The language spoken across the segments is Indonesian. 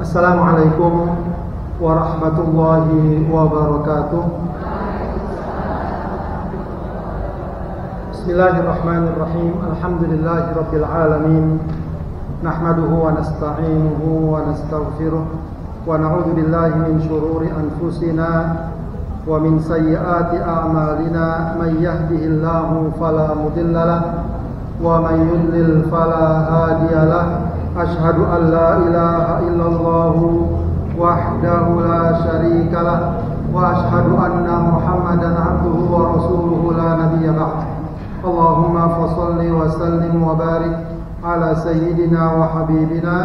Assalamualaikum warahmatullahi wabarakatuh. Bismillahirrahmanirrahim. Alhamdulillahirabbil alamin. Nahmaduhu wa nasta'inuhu wa nastaghfiruh wa na'udzu billahi min shururi anfusina wa min sayyiati a'malina. May yahdihillahu fala mudilla lahu wa may yudlil fala hadiya lahu. Asyhadu an la ilaha illallah wahdahu la syarika lah wa asyhadu anna Muhammadan abduhu wa rasuluhu la nabiyya ba'd. Allahumma fashalli wa sallim wa barik ala sayyidina wa habibina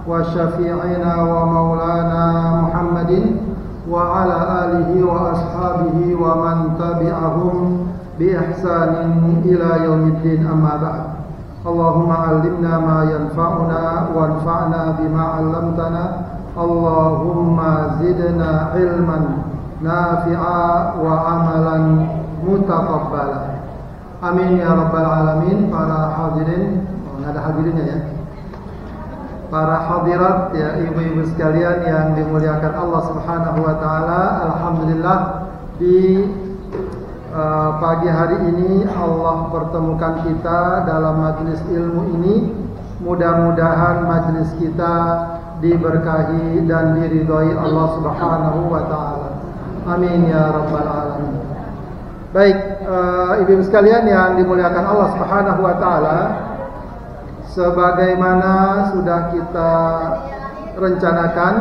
wa syafi'ina wa maulana Muhammadin wa ala alihi wa ashabihi wa man tabi'ahum bi ihsanin ila yaumiddin, amma ba'd. Allahumma allimna ma yanfa'una wanfa'na bima 'allamtana. Allahumma zidna ilman nafi'a wa amalan mutaqabbala. Amin ya rabbal alamin. Para hadirin, ada hadirinnya ya. Para hadirat ya, ibu-ibu sekalian yang dimuliakan Allah Subhanahu wa taala. Alhamdulillah di pagi hari ini Allah pertemukan kita dalam majelis ilmu ini. Mudah-mudahan majelis kita diberkahi dan diridhai Allah Subhanahu wa taala. Amin ya rabbal alamin. Baik, ibu-ibu sekalian yang dimuliakan Allah Subhanahu wa taala, sebagaimana sudah kita rencanakan,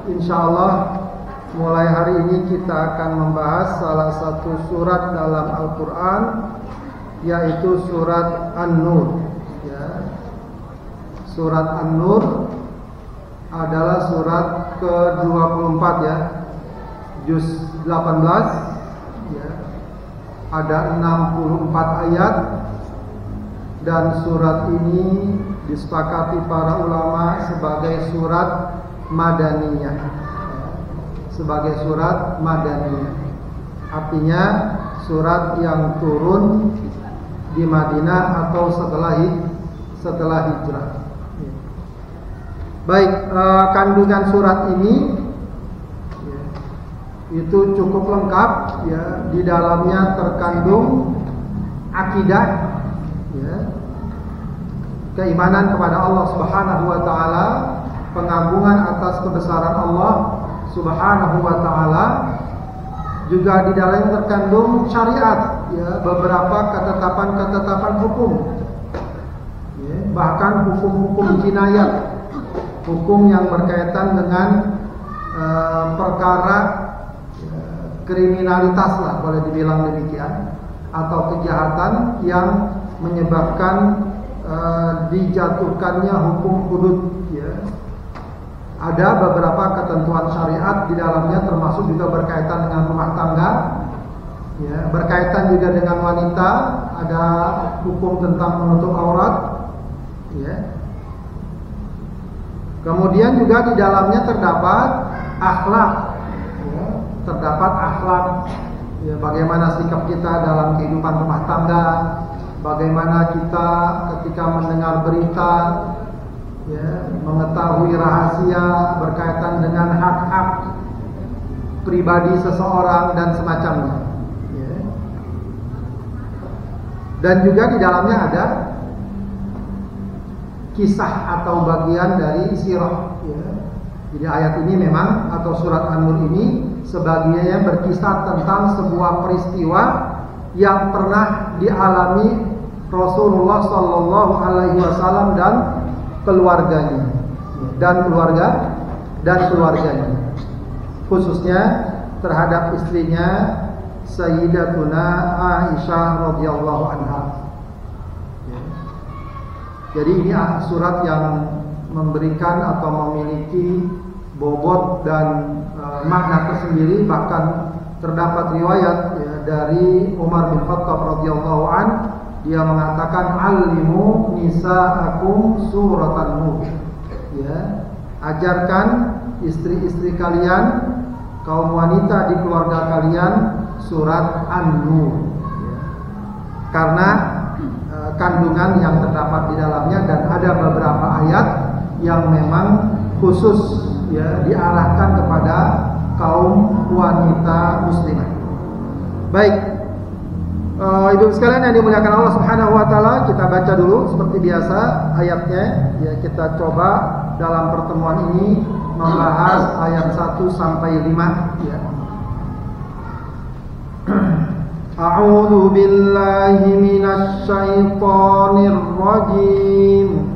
insyaallah mulai hari ini kita akan membahas salah satu surat dalam Al-Quran, yaitu surat An-Nur ya. Surat An-Nur adalah surat ke-24 ya, juz 18 ya. Ada 64 ayat, dan surat ini disepakati para ulama sebagai surat Madaniyah. Sebagai surat Madaniyah, artinya surat yang turun di Madinah atau setelah hijrah. Baik, kandungan surat ini itu cukup lengkap ya. Di dalamnya terkandung akidah ya, keimanan kepada Allah Subhanahu wa taala, pengagungan atas kebesaran Allah Subhanahu wa taala. Juga di dalamnya terkandung syariat ya, beberapa ketetapan-ketetapan hukum ya, bahkan hukum-hukum jinayat, hukum yang berkaitan dengan perkara kriminalitas lah, boleh dibilang demikian, atau kejahatan yang menyebabkan dijatuhkannya hukum hudud ya. Ada beberapa ketentuan syariat di dalamnya, termasuk juga berkaitan dengan rumah tangga ya, berkaitan juga dengan wanita, ada hukum tentang menutup aurat ya. Kemudian juga di dalamnya terdapat akhlak ya, terdapat akhlak ya, bagaimana sikap kita dalam kehidupan rumah tangga, bagaimana kita ketika mendengar berita ya, mengetahui rahasia berkaitan dengan hak-hak pribadi seseorang dan semacamnya ya. Dan juga di dalamnya ada kisah atau bagian dari sirah ya. Jadi ayat ini memang, atau surat An-Nur ini sebagiannya berkisah tentang sebuah peristiwa yang pernah dialami Rasulullah Sallallahu Alaihi Wasallam dan keluarganya, khususnya terhadap istrinya Sayyidatuna Aisyah radhiyallahu anha. Jadi ini surat yang memberikan atau memiliki bobot dan makna tersendiri. Bahkan terdapat riwayat ya, dari Umar bin Khattab radhiyallahu an, dia mengatakan alimu nisaakum suratan Nur ya, ajarkan istri-istri kalian, kaum wanita di keluarga kalian, surat An-Nur ya. Karena kandungan yang terdapat di dalamnya, dan ada beberapa ayat yang memang khusus ya diarahkan kepada kaum wanita muslimah. Baik, ibu sekalian yang dimuliakan Allah Subhanahu wa taala, kita baca dulu seperti biasa ayatnya. Ya, kita coba dalam pertemuan ini membahas ayat 1 sampai 5 ya. A'udzu billahi minasy syaithanir rajim.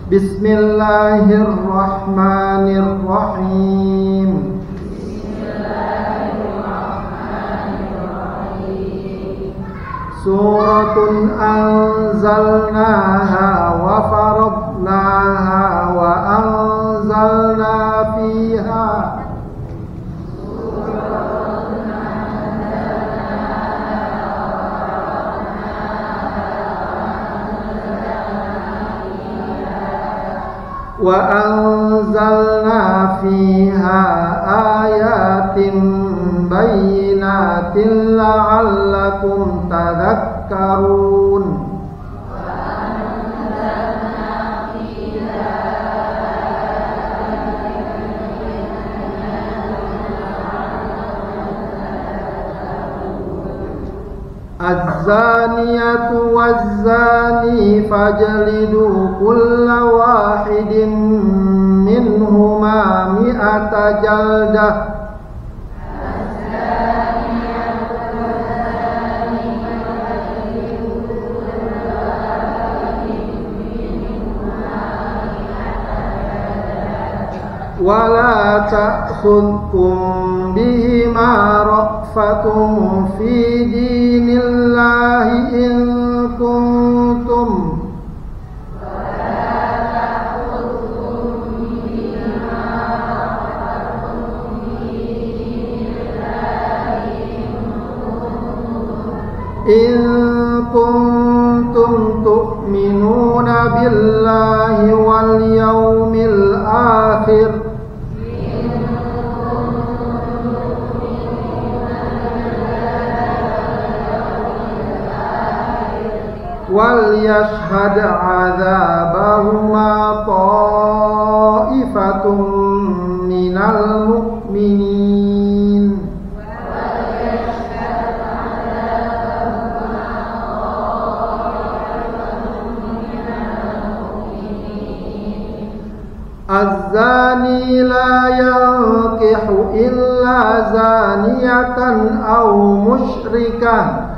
Bismillahirrahmanirrahim. Suratun anzalnaha wa faradnaha wa anzalna fiha ayatin bayyinatin la'allakum tadhakkarun. Az-zaniyatu waz-zani fajlidu kulla wahidin minhuma mi'ata jaldah. Wala ta'khudhukum bihima ra'fatun fi dinillahi in kuntum tu'minuna billahi wal yawmil akhir wal yashhad 'adzabahuma ta'ifatun minal mu'minin. Az-zani la yankihu illa zaniyatan aw musyrikah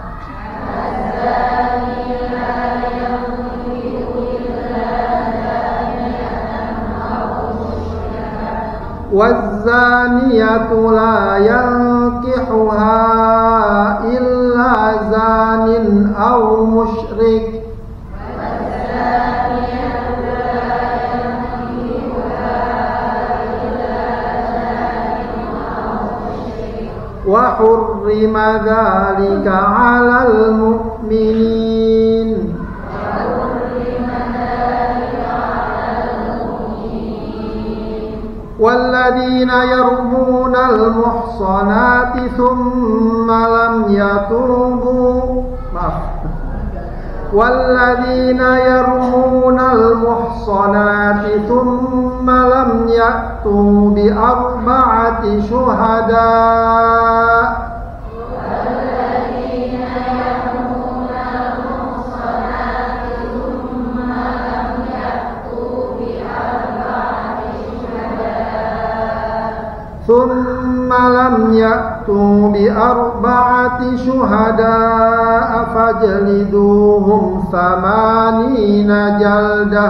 والزانية لا ينكحها إلا زان أو مشرك وحرم ذلك على المؤمنين. والذين يرمون المحصنات ثم لم يتوبوا والذين يرمون المحصنات ثم لم يأتوا بأربعة شهداء ثم لم يأتوا بأربعة شهداء فاجلدوهم 80 جلدة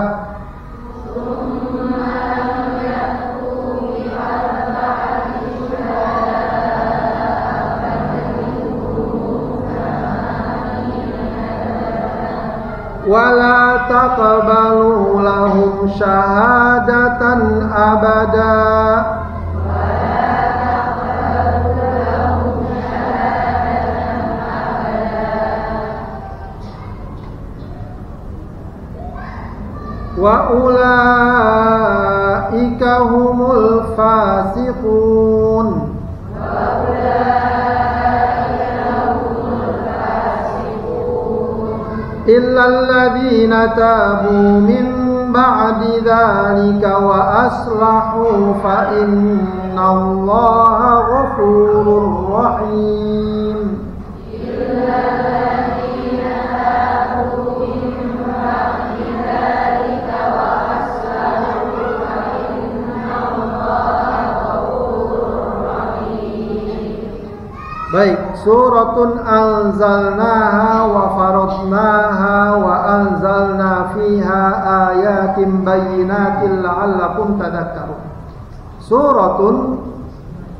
ولا تقبلوا لهم شهادة أبدا وأولئك هم الفاسقون. illal ladzina tabu min ba'di dzalika wa aslahu fa innallaha ghafurur rahim. Baik, suratun anzalnaha wa faradnaha wa anzalna fiha ayatin bayyinatin la'allakum tadhakkarun. Suratun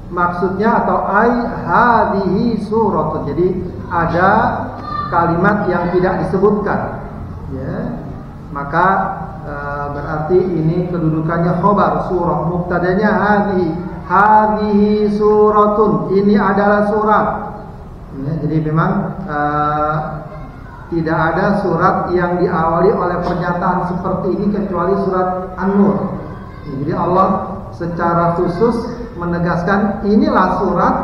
maksudnya atau hadhihi suratun. Jadi ada kalimat yang tidak disebutkan, ya. Maka berarti ini kedudukannya khobar, surah, mubtadanya hadhihi suratun, ini adalah surat, ya. Jadi memang tidak ada surat yang diawali oleh pernyataan seperti ini kecuali surat An-Nur. Jadi Allah secara khusus menegaskan inilah surat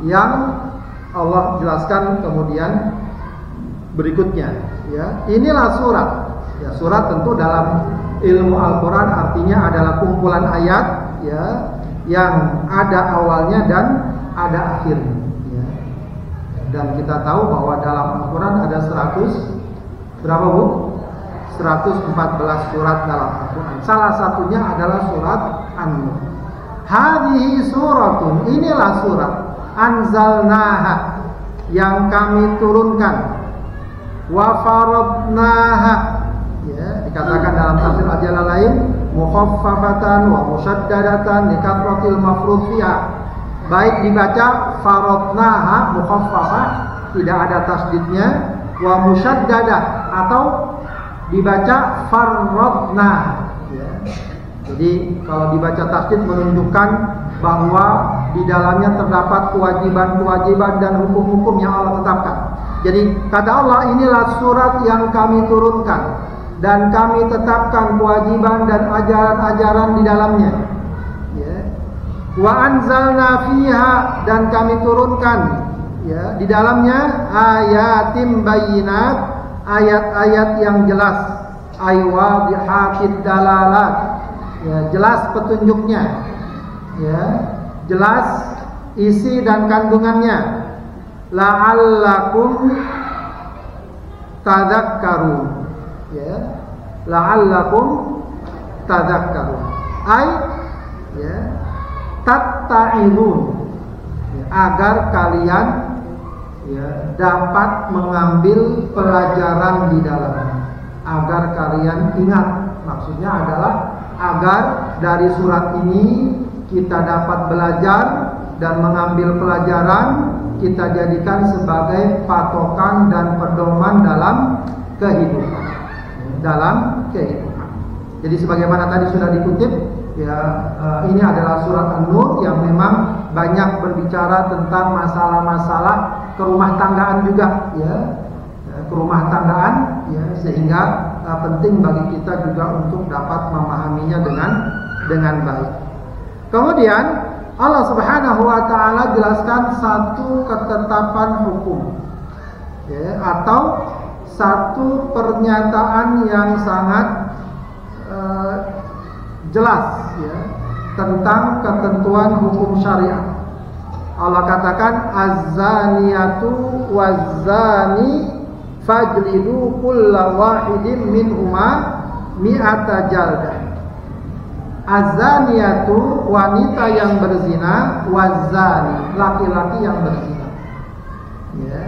yang Allah jelaskan kemudian berikutnya, ya. Inilah surat. Ya, surat tentu dalam ilmu Al-Quran artinya adalah kumpulan ayat, ya, yang ada awalnya dan ada akhirnya, ya. Dan kita tahu bahwa dalam Al-Quran ada 114 surat dalam Al-Quran. Salah satunya adalah surat An-Nur. Hadhihi suratun, inilah surat anzalnaha yang kami turunkan, wa faradnaha, ya, dikatakan dalam tafsir Al-Jalalain mukhaffafatan wa musyaddadatan likathratil mafrud fiha. Baik dibaca faradnaha mukhaffafah, tidak ada tasdidnya, wa musyaddadah atau dibaca faradna, ya. Jadi kalau dibaca tasdid menunjukkan bahwa di dalamnya terdapat kewajiban-kewajiban dan hukum-hukum yang Allah tetapkan. Jadi kata Allah, inilah surat yang kami turunkan dan kami tetapkan kewajiban dan ajaran-ajaran di dalamnya, ya. Wa anzalna fiha, dan kami turunkan, ya, di dalamnya ayatin bayyinat, ayat-ayat yang jelas, aywadhihatid dalalat, ya, jelas petunjuknya, ya, jelas isi dan kandungannya, la'allakum tadhakkarun, ya, la'allakum tadhakkarun, ya, tatta'idun, ya, agar kalian, ya, dapat mengambil pelajaran di dalamnya, agar kalian ingat. Maksudnya adalah agar dari surat ini kita dapat belajar dan mengambil pelajaran, kita jadikan sebagai patokan dan pedoman dalam kehidupan. Jadi sebagaimana tadi sudah dikutip, ya, ini adalah surat An-Nur yang memang banyak berbicara tentang masalah-masalah kerumah tanggaan juga, ya, kerumah tanggaan, ya, sehingga penting bagi kita juga untuk dapat memahaminya dengan baik. Kemudian Allah Subhanahu wa taala jelaskan satu ketetapan hukum, ya, atau satu pernyataan yang sangat jelas, ya, tentang ketentuan hukum syariat. Allah katakan az-zaniyatu waz-zani fajlidu kulla wahidin minhuma mi'ata jaldah. Az-zaniyatu, wanita yang berzina, waz-zani, laki-laki yang berzina, ya.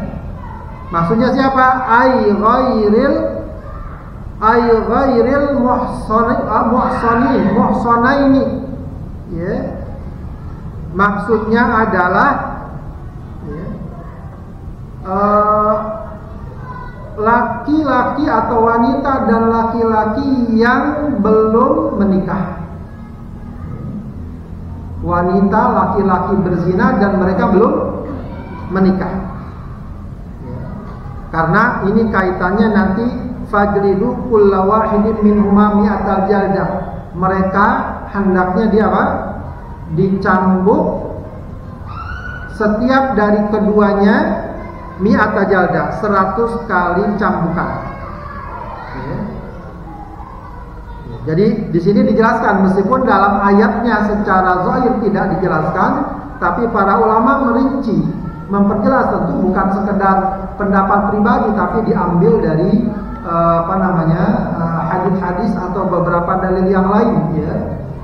Maksudnya siapa? Ay ghairil muhsanaini, ya. Maksudnya adalah, ya, laki-laki atau wanita dan laki-laki yang belum menikah. Wanita, laki-laki berzina dan mereka belum menikah, ya. Karena ini kaitannya nanti fajlidu kulla wahidin minhuma mi'atal jaldah. Mereka hendaknya dia apa? Dicambuk setiap dari keduanya mi'ata jaldah, 100 kali cambukan. Jadi di sini dijelaskan, meskipun dalam ayatnya secara zahir tidak dijelaskan, tapi para ulama merinci, memperjelas, tentu bukan sekedar pendapat pribadi, tapi diambil dari hadis-hadis atau beberapa dalil yang lain, ya,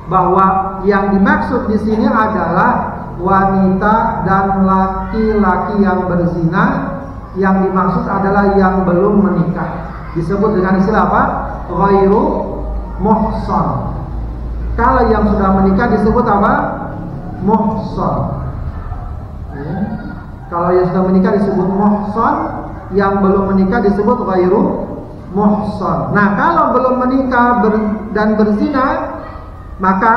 bahwa yang dimaksud di sini adalah wanita dan laki-laki yang berzina. Yang dimaksud adalah yang belum menikah. Disebut dengan istilah apa? Ghairu muhsan. Kalau yang sudah menikah disebut apa? Muhsan. Ya. Kalau yang sudah menikah disebut muhsan, yang belum menikah disebut ghairu muhsan. Nah, kalau belum menikah dan berzina, maka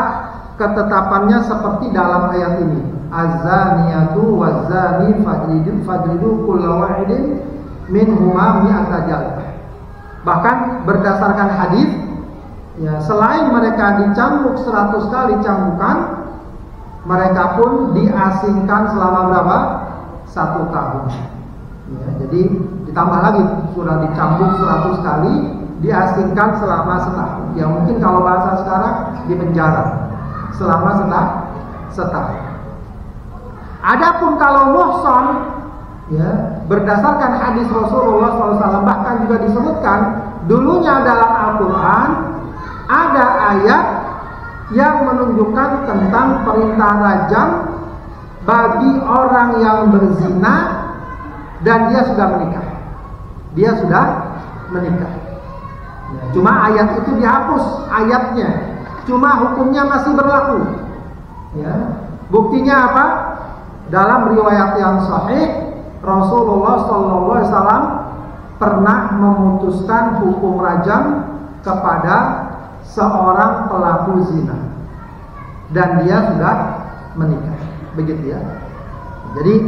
ketetapannya seperti dalam ayat ini. Az-zaniyatu waz-zani fajlidu kulla wahidin minhuma mi'ata jaldah. Bahkan berdasarkan hadis, ya, selain mereka dicambuk 100 kali cambukan, mereka pun diasingkan selama berapa? 1 tahun. Ya, jadi ditambah lagi, sudah dicambuk 100 kali, diasingkan selama setahun. Ya mungkin kalau bahasa sekarang di penjara selama setahun. Adapun kalau muhsan, ya, berdasarkan hadis Rasulullah SAW, bahkan juga disebutkan dulunya dalam Al-Quran ada ayat yang menunjukkan tentang perintah rajam bagi orang yang berzina dan dia sudah menikah. Ya, cuma ayat itu dihapus ayatnya, cuma hukumnya masih berlaku. Ya, buktinya apa? Dalam riwayat yang sahih, Rasulullah SAW pernah memutuskan hukum rajam kepada seorang pelaku zina dan dia sudah menikah. Begitu ya. Jadi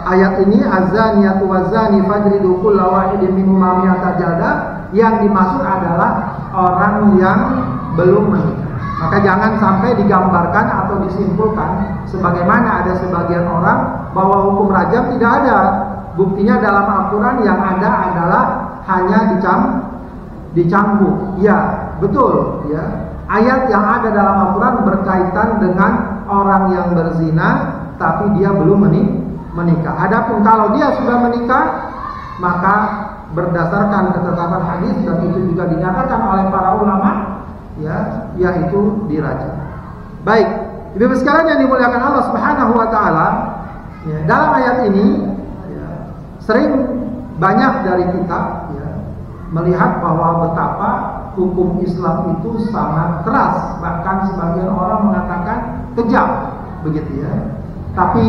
ayat ini az-zaniyatu waz-zani fajridu kulla wahidin minhuma mi'ata jaldah, yang dimaksud adalah orang yang belum menikah. Maka jangan sampai digambarkan atau disimpulkan sebagaimana ada sebagian orang bahwa hukum rajam tidak ada. Buktinya dalam Al-Quran yang ada adalah hanya dicambuk. Ya, betul ya. Ayat yang ada dalam Al-Quran berkaitan dengan orang yang berzina tapi dia belum menikah. Adapun kalau dia sudah menikah, maka berdasarkan ketetapan hadis, dan itu juga dinyatakan oleh para ulama, ya, yaitu dirajam. Baik, Ibu sekalian yang dimuliakan Allah Subhanahu wa taala, ya, dalam ayat ini, ya, sering banyak dari kita, ya, melihat bahwa betapa hukum Islam itu sangat keras, bahkan sebagian orang mengatakan kejam, begitu ya. Tapi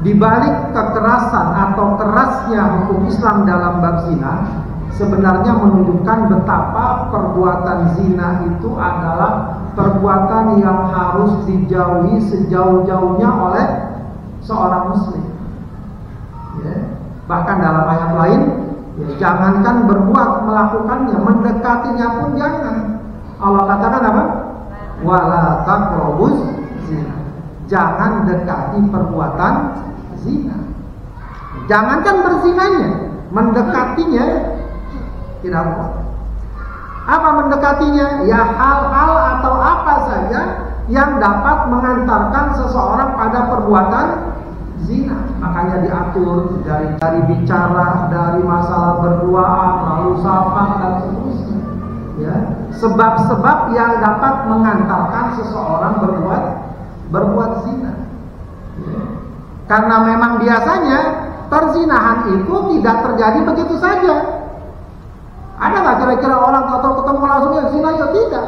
di balik kekerasan atau kerasnya hukum Islam dalam bab zina, sebenarnya menunjukkan betapa perbuatan zina itu adalah perbuatan yang harus dijauhi sejauh-jauhnya oleh seorang muslim. Ya. Bahkan dalam ayat lain, ya, jangankan berbuat, melakukannya, mendekatinya pun jangan. Allah katakan apa? Wala taqrabuz zina. Jangan dekati perbuatan zina. Jangankan berzinanya, mendekatinya tidak boleh. Apa mendekatinya? Ya hal-hal atau apa saja yang dapat mengantarkan seseorang pada perbuatan zina. Makanya diatur dari bicara, dari masalah berduaan, lalu safar dan seterusnya. Ya, sebab-sebab yang dapat mengantarkan seseorang berbuat zina. Ya. Karena memang biasanya perzinahan itu tidak terjadi begitu saja. Ada nggak kira-kira orang atau ketemu langsung ya zina? Ya tidak.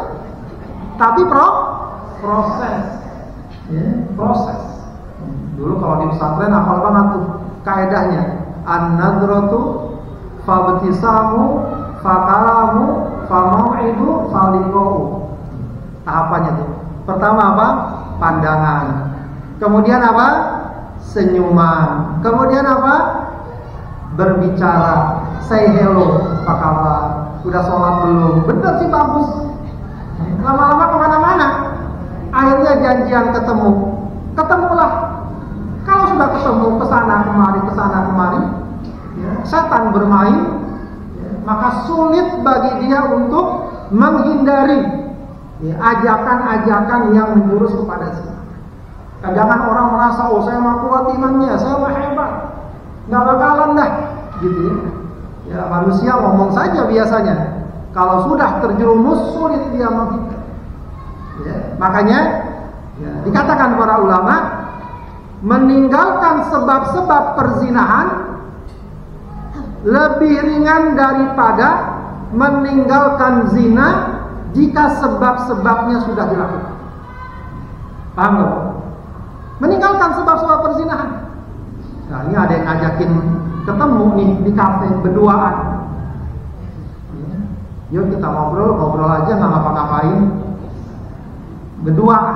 Tapi proses. Ya, proses. Dulu kalau di pesantren hafal banget tuh kaidahnya. An-nadratu fabtisamu fakalamu famau'idu faliqau. Tahapannya tuh. Pertama apa? Pandangan. Kemudian apa? Senyuman. Kemudian apa? Berbicara. Say hello, apa kabar? Udah sholat belum? Bener sih, bagus. Lama-lama kemana-mana. Akhirnya janjian ketemulah. Kalau sudah ketemu kesana kemari, ya, setan bermain, ya, maka sulit bagi dia untuk menghindari ajakan-ajakan yang menjurus kepada zina. Jangan orang merasa, oh saya mah kuat imannya, saya mah hebat, nggak bakalan dah, gitu ya. Ya manusia ngomong saja biasanya. Kalau sudah terjerumus sulit dia menghindar. Ya, makanya dikatakan para ulama, meninggalkan sebab-sebab perzinahan lebih ringan daripada meninggalkan zina jika sebab-sebabnya sudah dilakukan. Paham gak? Meninggalkan sebab-sebab perzinahan. Nah ini ada yang ngajakin ketemu nih di kafe berduaan. Yuk kita ngobrol aja, nggak ngapa-ngapain. Berduaan.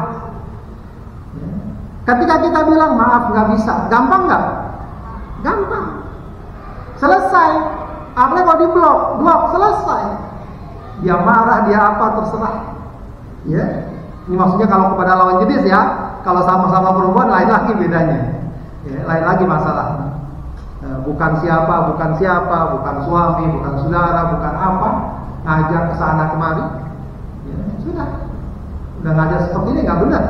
Ketika kita bilang maaf nggak bisa, gampang nggak? Gampang. Selesai. Apalagi kalau di blok selesai. Dia marah, dia apa terserah. Ya. Ini maksudnya kalau kepada lawan jenis ya. Kalau sama-sama perempuan lain lagi bedanya. Ya, lain lagi masalahnya. Bukan siapa, bukan suami, bukan saudara, bukan apa, ngajak ke sana kemari. Ya, sudah nggak ada seperti ini, nggak benar.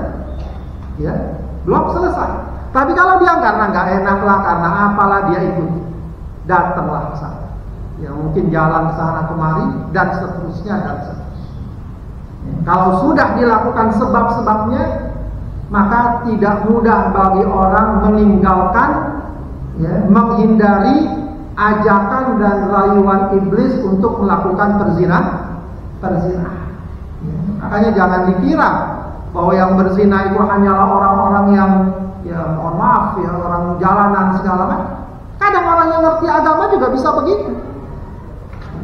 Ya, blok selesai. Tapi kalau dia karena nggak enak lah, karena apalah dia ikut, datanglah ke sana. Ya mungkin jalan ke sana kemari dan seterusnya dan seterusnya. Ya, kalau sudah dilakukan sebab-sebabnya, maka tidak mudah bagi orang meninggalkan, ya, menghindari ajakan dan rayuan iblis untuk melakukan perzinahan. Ya, makanya jangan dikira bahwa yang berzina itu hanyalah orang-orang yang, ya mohon maaf ya, orang jalanan segala macam. Kadang orang yang ngerti agama juga bisa begitu.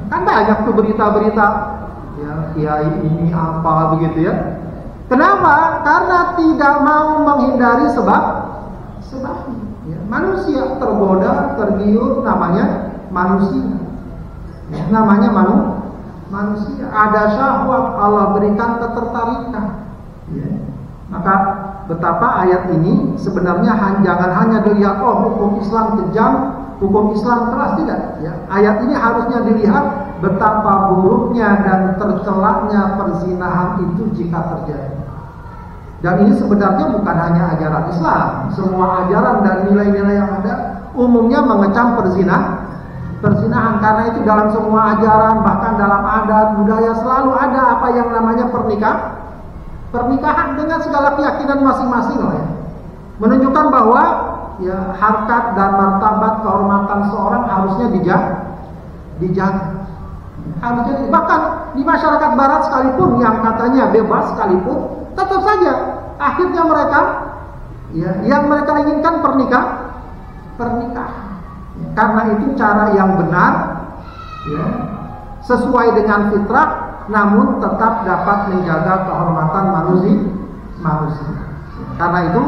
Kan banyak tuh berita-berita, ya kiai ini apa begitu ya. Kenapa? Karena tidak mau menghindari sebabnya. Ya, manusia tergoda, tergiur, namanya manusia. Ya, namanya manusia. Ada syahwat, Allah berikan ketertarikan. Ya. Maka betapa ayat ini sebenarnya jangan hanya dilihat, oh hukum Islam kejam, hukum Islam keras, tidak. Ya. Ayat ini harusnya dilihat betapa buruknya dan tercelaknya perzinahan itu jika terjadi. Dan ini sebenarnya bukan hanya ajaran Islam. Semua ajaran dan nilai-nilai yang ada umumnya mengecam perzinahan. Karena itu dalam semua ajaran, bahkan dalam adat, budaya selalu ada apa yang namanya pernikahan dengan segala keyakinan masing-masing lah ya. Menunjukkan bahwa ya harkat dan martabat kehormatan seorang harusnya dijaga. Harusnya, bahkan di masyarakat barat sekalipun yang katanya bebas sekalipun, tetap saja akhirnya mereka, ya, yang mereka inginkan pernikahan. Karena itu cara yang benar, ya, sesuai dengan fitrah, namun tetap dapat menjaga kehormatan manusia. Karena itu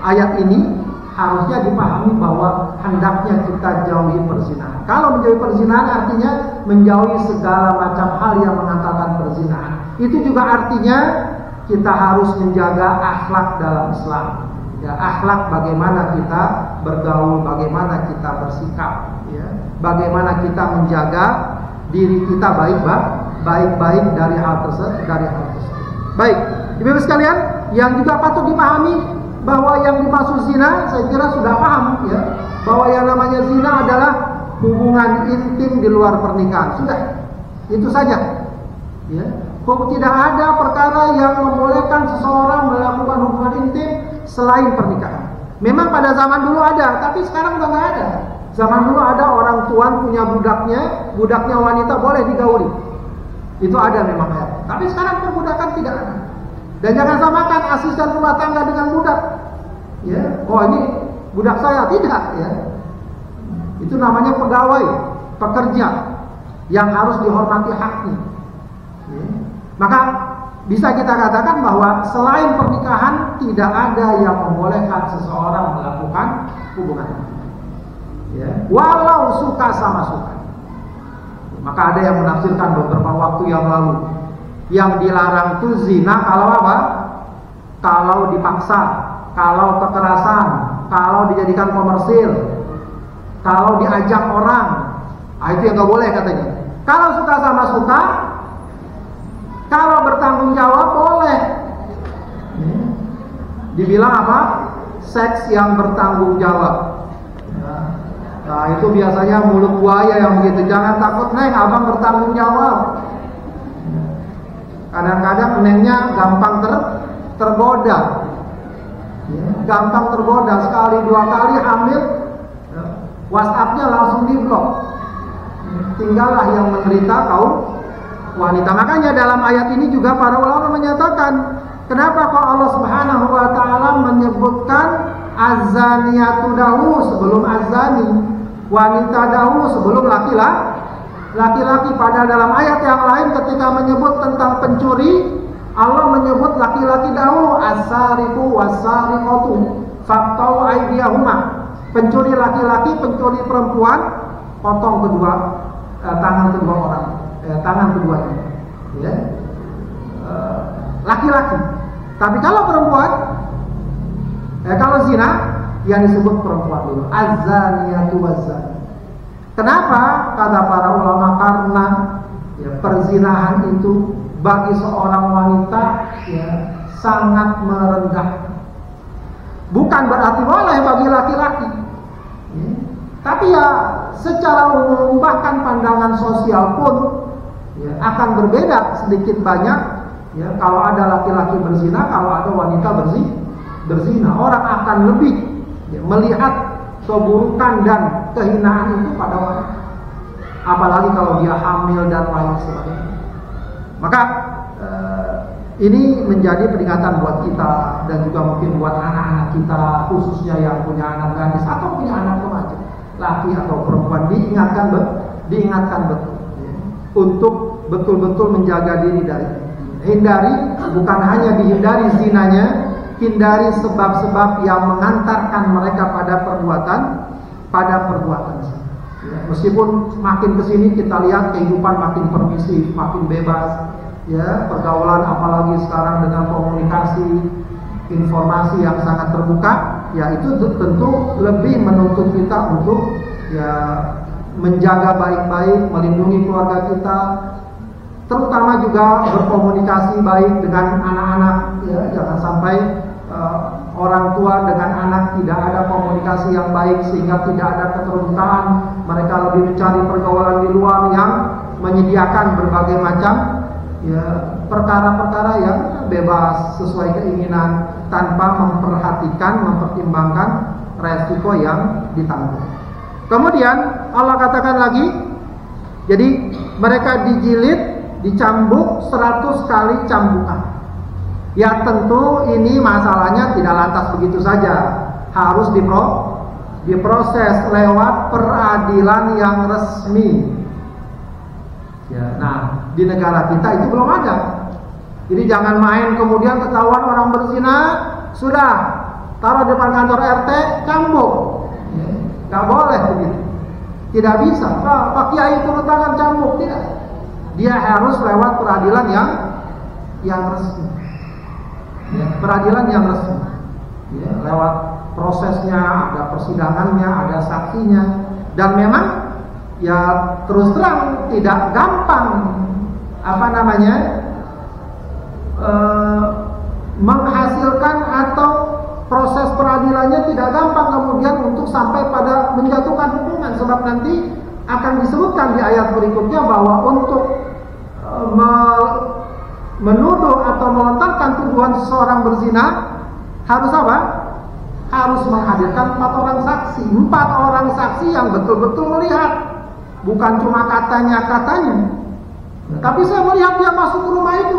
ayat ini harusnya dipahami bahwa hendaknya kita jauhi perzinahan. Kalau menjauhi perzinahan artinya menjauhi segala macam hal yang mengantarkan perzinahan. Itu juga artinya kita harus menjaga akhlak dalam Islam. Ya, akhlak bagaimana kita bergaul, bagaimana kita bersikap, ya, bagaimana kita menjaga diri kita baik-baik dari hal tersebut. Baik, Ibu-ibu sekalian, yang juga patut dipahami bahwa yang dimaksud zina, saya kira sudah paham, ya, bahwa yang namanya zina adalah hubungan intim di luar pernikahan. Sudah, itu saja. Ya. Tidak ada perkara yang membolehkan seseorang melakukan hubungan intim selain pernikahan. Memang pada zaman dulu ada, tapi sekarang udah nggak ada. Zaman dulu ada orang tuan punya budaknya wanita boleh digauli. Itu ada memang ya. Tapi sekarang perbudakan tidak ada. Dan jangan samakan asisten rumah tangga dengan budak. Ya, oh ini budak saya, tidak ya. Itu namanya pegawai, pekerja yang harus dihormati haknya. Ya. Maka bisa kita katakan bahwa selain pernikahan tidak ada yang membolehkan seseorang melakukan hubungan. Ya. Walau suka sama suka. Maka ada yang menafsirkan beberapa waktu yang lalu, yang dilarang itu zina kalau apa? Kalau dipaksa, kalau kekerasan, kalau dijadikan komersil, kalau diajak orang, itu yang nggak boleh katanya. Kalau suka sama suka, Kalau bertanggung jawab boleh. Dibilang apa? Seks yang bertanggung jawab. Nah, itu biasanya mulut buaya yang begitu. Jangan takut neng, abang bertanggung jawab. Kadang-kadang nengnya gampang tergoda. Gampang tergoda, sekali dua kali hamil, WhatsApp-nya langsung diblok. Tinggallah yang menderita kaum wanita. Makanya dalam ayat ini juga para ulama menyatakan, kenapa kok Allah Subhanahu wa taala menyebutkan azaniyatu dahulu sebelum azani, wanita dahulu sebelum laki-laki. Padahal dalam ayat yang lain ketika menyebut tentang pencuri, Allah menyebut laki-laki dahulu, as-sariqu was-sariqatu faqta'u aydiyahuma. Pencuri laki-laki, pencuri perempuan, potong tangan kedua orang, tangan keduanya. Ya. Laki-laki. Tapi kalau perempuan, kalau zina, yang disebut perempuan dulu, az-zaniyatu waz-zani. Kenapa? Kata para ulama, karena perzinahan itu bagi seorang wanita sangat merendah. Bukan berarti boleh bagi laki-laki, tapi secara umum bahkan pandangan sosial pun akan berbeda sedikit banyak. Kalau ada laki-laki berzina, kalau ada wanita berzina, orang akan lebih melihat keburukan dan kehinaan itu pada wanita. Apalagi kalau dia hamil dan lain sebagainya. Maka ini menjadi peringatan buat kita dan juga mungkin buat anak-anak kita, khususnya yang punya anak gadis atau punya anak remaja, laki atau perempuan, diingatkan betul untuk betul-betul menjaga diri dari hindari, bukan hanya dihindari zinanya, hindari sebab-sebab yang mengantarkan mereka pada perbuatan zina. Meskipun makin kesini kita lihat kehidupan makin permisif, makin bebas, pergaulan apalagi sekarang dengan komunikasi informasi yang sangat terbuka, itu tentu lebih menuntut kita untuk menjaga baik-baik, melindungi keluarga kita, terutama juga berkomunikasi baik dengan anak-anak, jangan sampai orang tua dengan anak tidak ada komunikasi yang baik sehingga tidak ada keterbukaan. Mereka lebih mencari pergaulan di luar yang menyediakan berbagai macam perkara-perkara yang bebas sesuai keinginan tanpa mempertimbangkan resiko yang ditanggung. Kemudian Allah katakan lagi, jadi mereka dijilid, dicambuk 100 kali cambukan. Ya tentu ini masalahnya tidak lantas begitu saja, harus diproses lewat peradilan yang resmi. Nah di negara kita itu belum ada. Jadi jangan main kemudian ketahuan orang berzina, sudah taruh depan kantor RT, cambuk. Gak boleh begitu. Tidak bisa. Pak Kiai turun tangan cambuk, tidak. Dia harus lewat peradilan yang resmi. Peradilan yang resmi. Lewat prosesnya, ada persidangannya, ada saksinya, dan memang terus terang tidak gampang menghasilkan atau proses peradilannya tidak gampang kemudian untuk sampai pada menjatuhkan hukuman, sebab nanti akan disebutkan di ayat berikutnya bahwa untuk menuduh atau melontarkan tuduhan seseorang berzina harus apa? Harus menghadirkan 4 orang saksi. 4 orang saksi yang betul-betul melihat, bukan cuma katanya. Tapi saya melihat dia masuk ke rumah itu,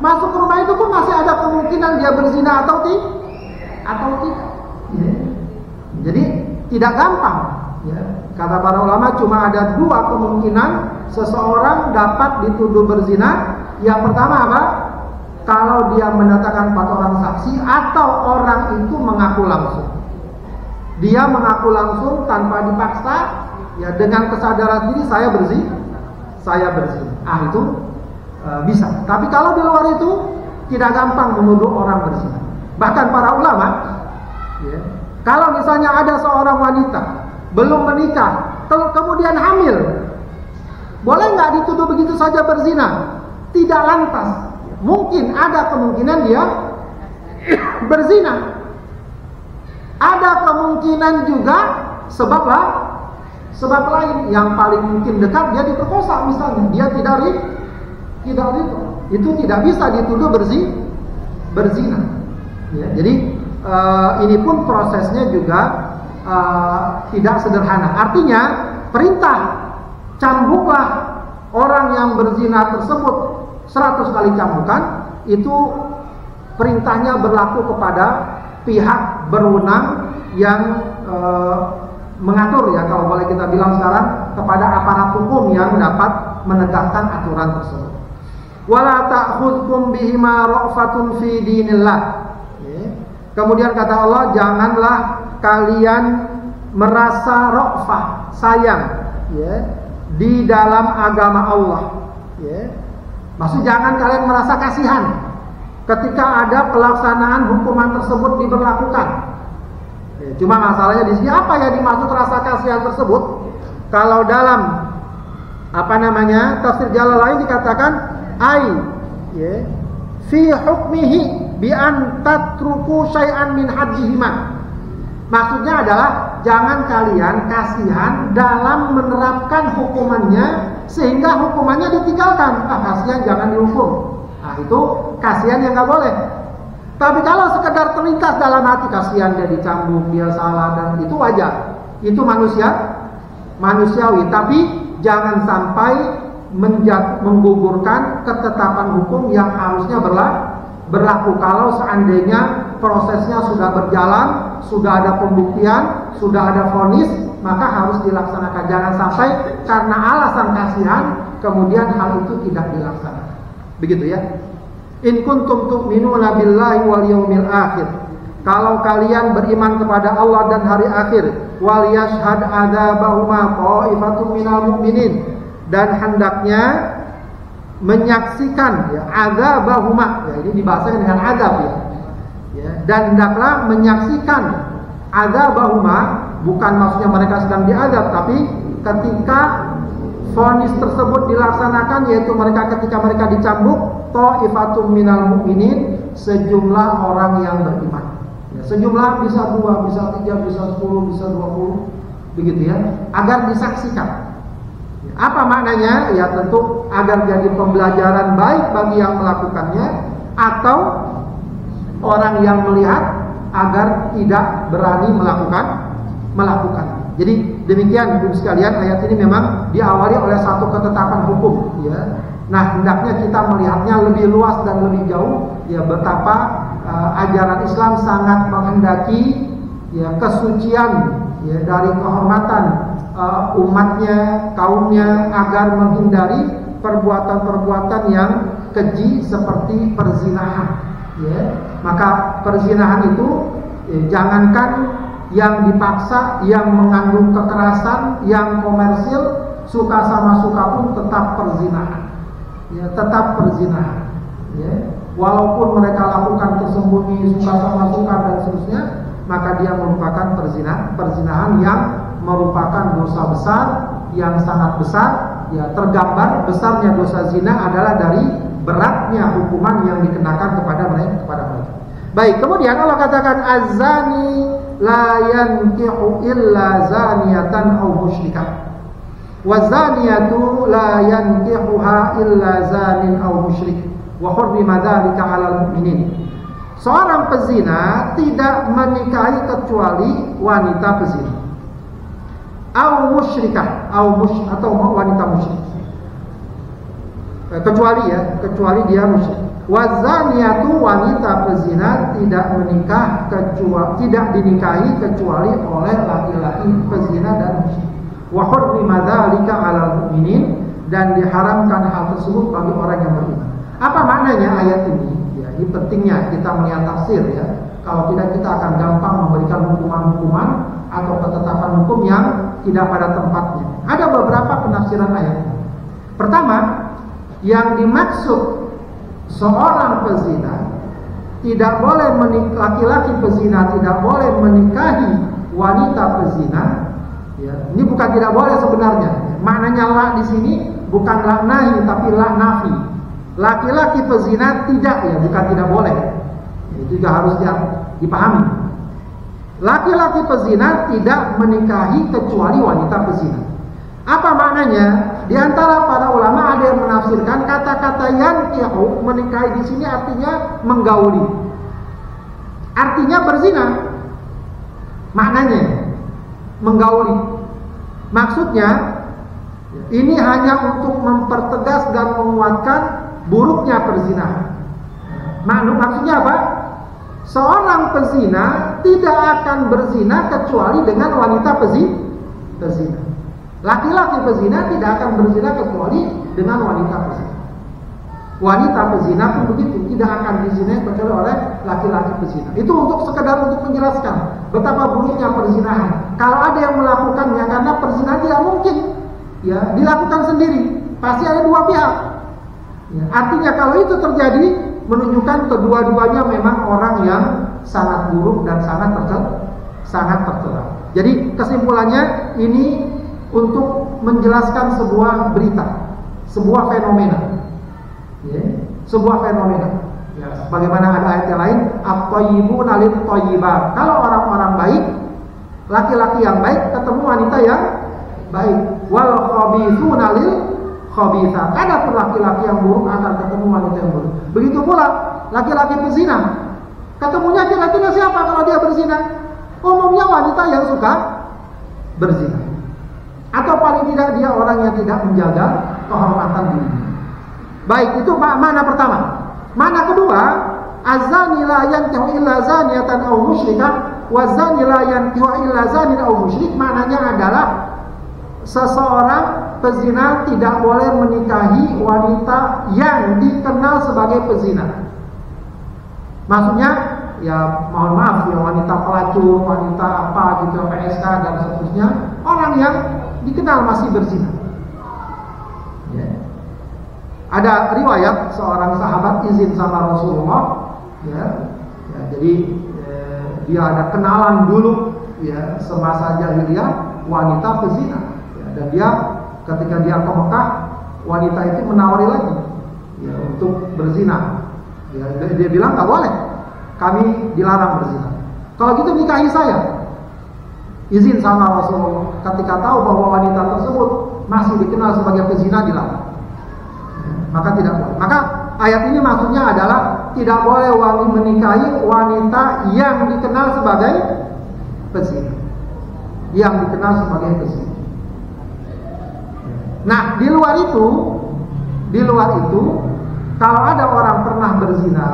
masuk ke rumah itu pun masih ada kemungkinan dia berzina atau tidak. Jadi tidak gampang. Kata para ulama cuma ada 2 kemungkinan seseorang dapat dituduh berzina. Yang pertama apa? Kalau dia mendatangkan 4 orang saksi atau orang itu mengaku langsung. Dia mengaku langsung tanpa dipaksa, dengan kesadaran diri saya berzina. Itu bisa. Tapi kalau di luar itu tidak gampang menuduh orang berzina. Bahkan para ulama, kalau misalnya ada seorang wanita belum menikah, kemudian hamil, boleh nggak dituduh begitu saja berzina? tidak lantas. Mungkin ada kemungkinan dia berzina. Ada kemungkinan juga sebab lain yang paling mungkin dekat, dia diperkosa misalnya, dia tidak ridho. Itu tidak bisa dituduh berzina. Ya, jadi ini pun prosesnya juga tidak sederhana. Artinya perintah cambuklah orang yang berzina tersebut 100 kali cambukan, itu perintahnya berlaku kepada pihak berwenang yang mengatur, ya kalau boleh kita bilang sekarang, kepada aparat hukum yang dapat menegakkan aturan tersebut. Wala ta'khudhukum bihima ra'fatun fi dinillah. Kemudian kata Allah, janganlah kalian merasa ra'fah, sayang, di dalam agama Allah. Maksud jangan kalian merasa kasihan ketika ada pelaksanaan hukuman tersebut diberlakukan. Cuma masalahnya di sini apa yang dimaksud rasa kasihan tersebut? Kalau dalam tafsir Jalalain dikatakan fi hukmihi bi an tatruku syai'an min haddihima. Maksudnya adalah jangan kalian kasihan dalam menerapkan hukumannya sehingga hukumannya ditinggalkan. Kasihan jangan dihukum. Nah, itu kasihan yang nggak boleh. Tapi kalau sekedar terlintas dalam hati, kasihan dia dicambuk, dia salah, dan itu wajar. Itu manusiawi. Tapi jangan sampai menggugurkan ketetapan hukum yang harusnya berlaku. Kalau seandainya prosesnya sudah berjalan, sudah ada pembuktian, sudah ada vonis, maka harus dilaksanakan. Jangan sampai karena alasan kasihan kemudian hal itu tidak dilaksanakan. Begitu ya. In kuntum tu'minuna billahi wal yaumil akhir. Kalau kalian beriman kepada Allah dan hari akhir, wal yashhad adzabahuma qa'ifatun minal mu'minin, dan hendaknya menyaksikan adzabahuma, ini dibahasakan dengan azab dan hendaklah menyaksikan adzabahuma, bukan maksudnya mereka sedang diazab, tapi ketika vonis tersebut dilaksanakan, yaitu ketika mereka dicambuk, ta'ifatun minal mu'minin, sejumlah orang yang beriman. Sejumlah bisa 2, bisa 3, bisa 10, bisa 20, begitu ya, agar disaksikan. Apa maknanya? Ya tentu agar jadi pembelajaran baik bagi yang melakukannya, atau orang yang melihat agar tidak berani melakukan. Jadi demikian Ibu sekalian, ayat ini memang diawali oleh satu ketetapan hukum, ya. Nah, hendaknya kita melihatnya lebih luas dan lebih jauh, ya, betapa ajaran Islam sangat menghendaki kesucian dari kehormatan umatnya, kaumnya, agar menghindari perbuatan-perbuatan yang keji seperti perzinahan. Maka perzinahan itu jangankan yang dipaksa, yang mengandung kekerasan, yang komersil, suka sama suka pun tetap perzinahan. Tetap perzinahan. Walaupun mereka lakukan tersembunyi, suka sama suka dan seterusnya, maka dia merupakan perzinahan yang merupakan dosa besar, yang sangat besar. Tergambar besarnya dosa zina adalah dari beratnya hukuman yang dikenakan kepada mereka. Baik, kemudian Allah katakan az-zani la yankihu illa zaniyatan aw musyrikah, wa zaniyatu la yankihuha illa zanin aw musyrik, wa hurrima dzalika 'alal mu'minin. Seorang pezina tidak menikahi kecuali wanita pezina, aw musyrikah, atau wanita musyrik, kecuali dia musyrik. Wazaniyatu, wanita pezina tidak dinikahi kecuali oleh laki-laki pezina dan musyrik. Wa hurrima dzalika 'alal mu'minin, dan diharamkan hal tersebut bagi orang yang beriman. Apa maknanya ayat ini? Ini pentingnya kita melihat tafsir, ya. Kalau tidak, kita akan gampang memberikan hukuman-hukuman atau ketetapan hukum yang tidak pada tempatnya. Ada beberapa penafsiran ayat ini. Pertama, yang dimaksud seorang pezina tidak boleh laki-laki pezina tidak boleh menikahi wanita pezina. Ini bukan tidak boleh sebenarnya. Maknanya la di sini bukan la nahi tapi la nafi. Laki-laki pezina tidak, ya bukan tidak boleh. Itu juga harus dipahami. Laki-laki pezina tidak menikahi kecuali wanita pezina. Apa maknanya? Di antara para ulama ada yang menafsirkan kata-kata yankihu, menikahi di sini artinya menggauli. Artinya berzina. Maknanya menggauli. Maksudnya ini hanya untuk mempertegas dan menguatkan buruknya perzinahan. Maksudnya apa? Seorang pezina tidak akan berzina kecuali dengan wanita pezina. Laki-laki pezina tidak akan berzina kecuali dengan wanita pezina. Wanita pezina pun begitu, tidak akan dizinai kecuali oleh laki-laki pezina. Itu sekedar untuk menjelaskan betapa buruknya perzinahan. Kalau ada yang melakukannya, karena perzinahan tidak mungkin ya dilakukan sendiri, pasti ada dua pihak. Ya, artinya kalau itu terjadi, menunjukkan kedua-duanya memang orang yang sangat buruk dan sangat tercela. Jadi kesimpulannya ini untuk menjelaskan sebuah berita, sebuah fenomena, ya, sebuah fenomena. Ya, sebagaimana ada ayat yang lain, at-thayyibuna lit-thayyibat. Kalau orang-orang baik, laki-laki yang baik ketemu wanita yang baik. Wal khabithuna lil khabithat. Adapun laki-laki yang buruk akan ketemu wanita yang buruk. Begitu pula laki-laki pezina, ketemunya kira-kira siapa kalau dia berzina? Umumnya wanita yang suka berzina, atau paling tidak dia orang yang tidak menjaga kehormatan dirinya. Baik, itu mana pertama. Mana kedua? Az-zani la yankihu illa zaniyatan aw musyrikah wa zani la yankihu illa zanin aw musyrik. Maknanya adalah seseorang pezina tidak boleh menikahi wanita yang dikenal sebagai pezina. Maksudnya ya mohon maaf ya, wanita pelacur, wanita apa gitu, PSK dan seterusnya, orang yang dikenal masih berzina. Ya. Ada riwayat seorang sahabat izin sama Rasulullah, ya, jadi dia ada kenalan dulu ya semasa jahiliyah wanita pezina, ya, dan dia ketika dia ke Mekah, wanita itu menawari lagi ya untuk berzina. Ya, dia bilang nggak boleh, kami dilarang berzina. Kalau gitu nikahi saya. Izin sama Rasulullah. Ketika tahu bahwa wanita tersebut masih dikenal sebagai pezina, dilarang. Maka tidak boleh. Maka ayat ini maksudnya adalah tidak boleh menikahi wanita yang dikenal sebagai pezina. Yang dikenal sebagai pezina. Nah, di luar itu, kalau ada orang pernah berzina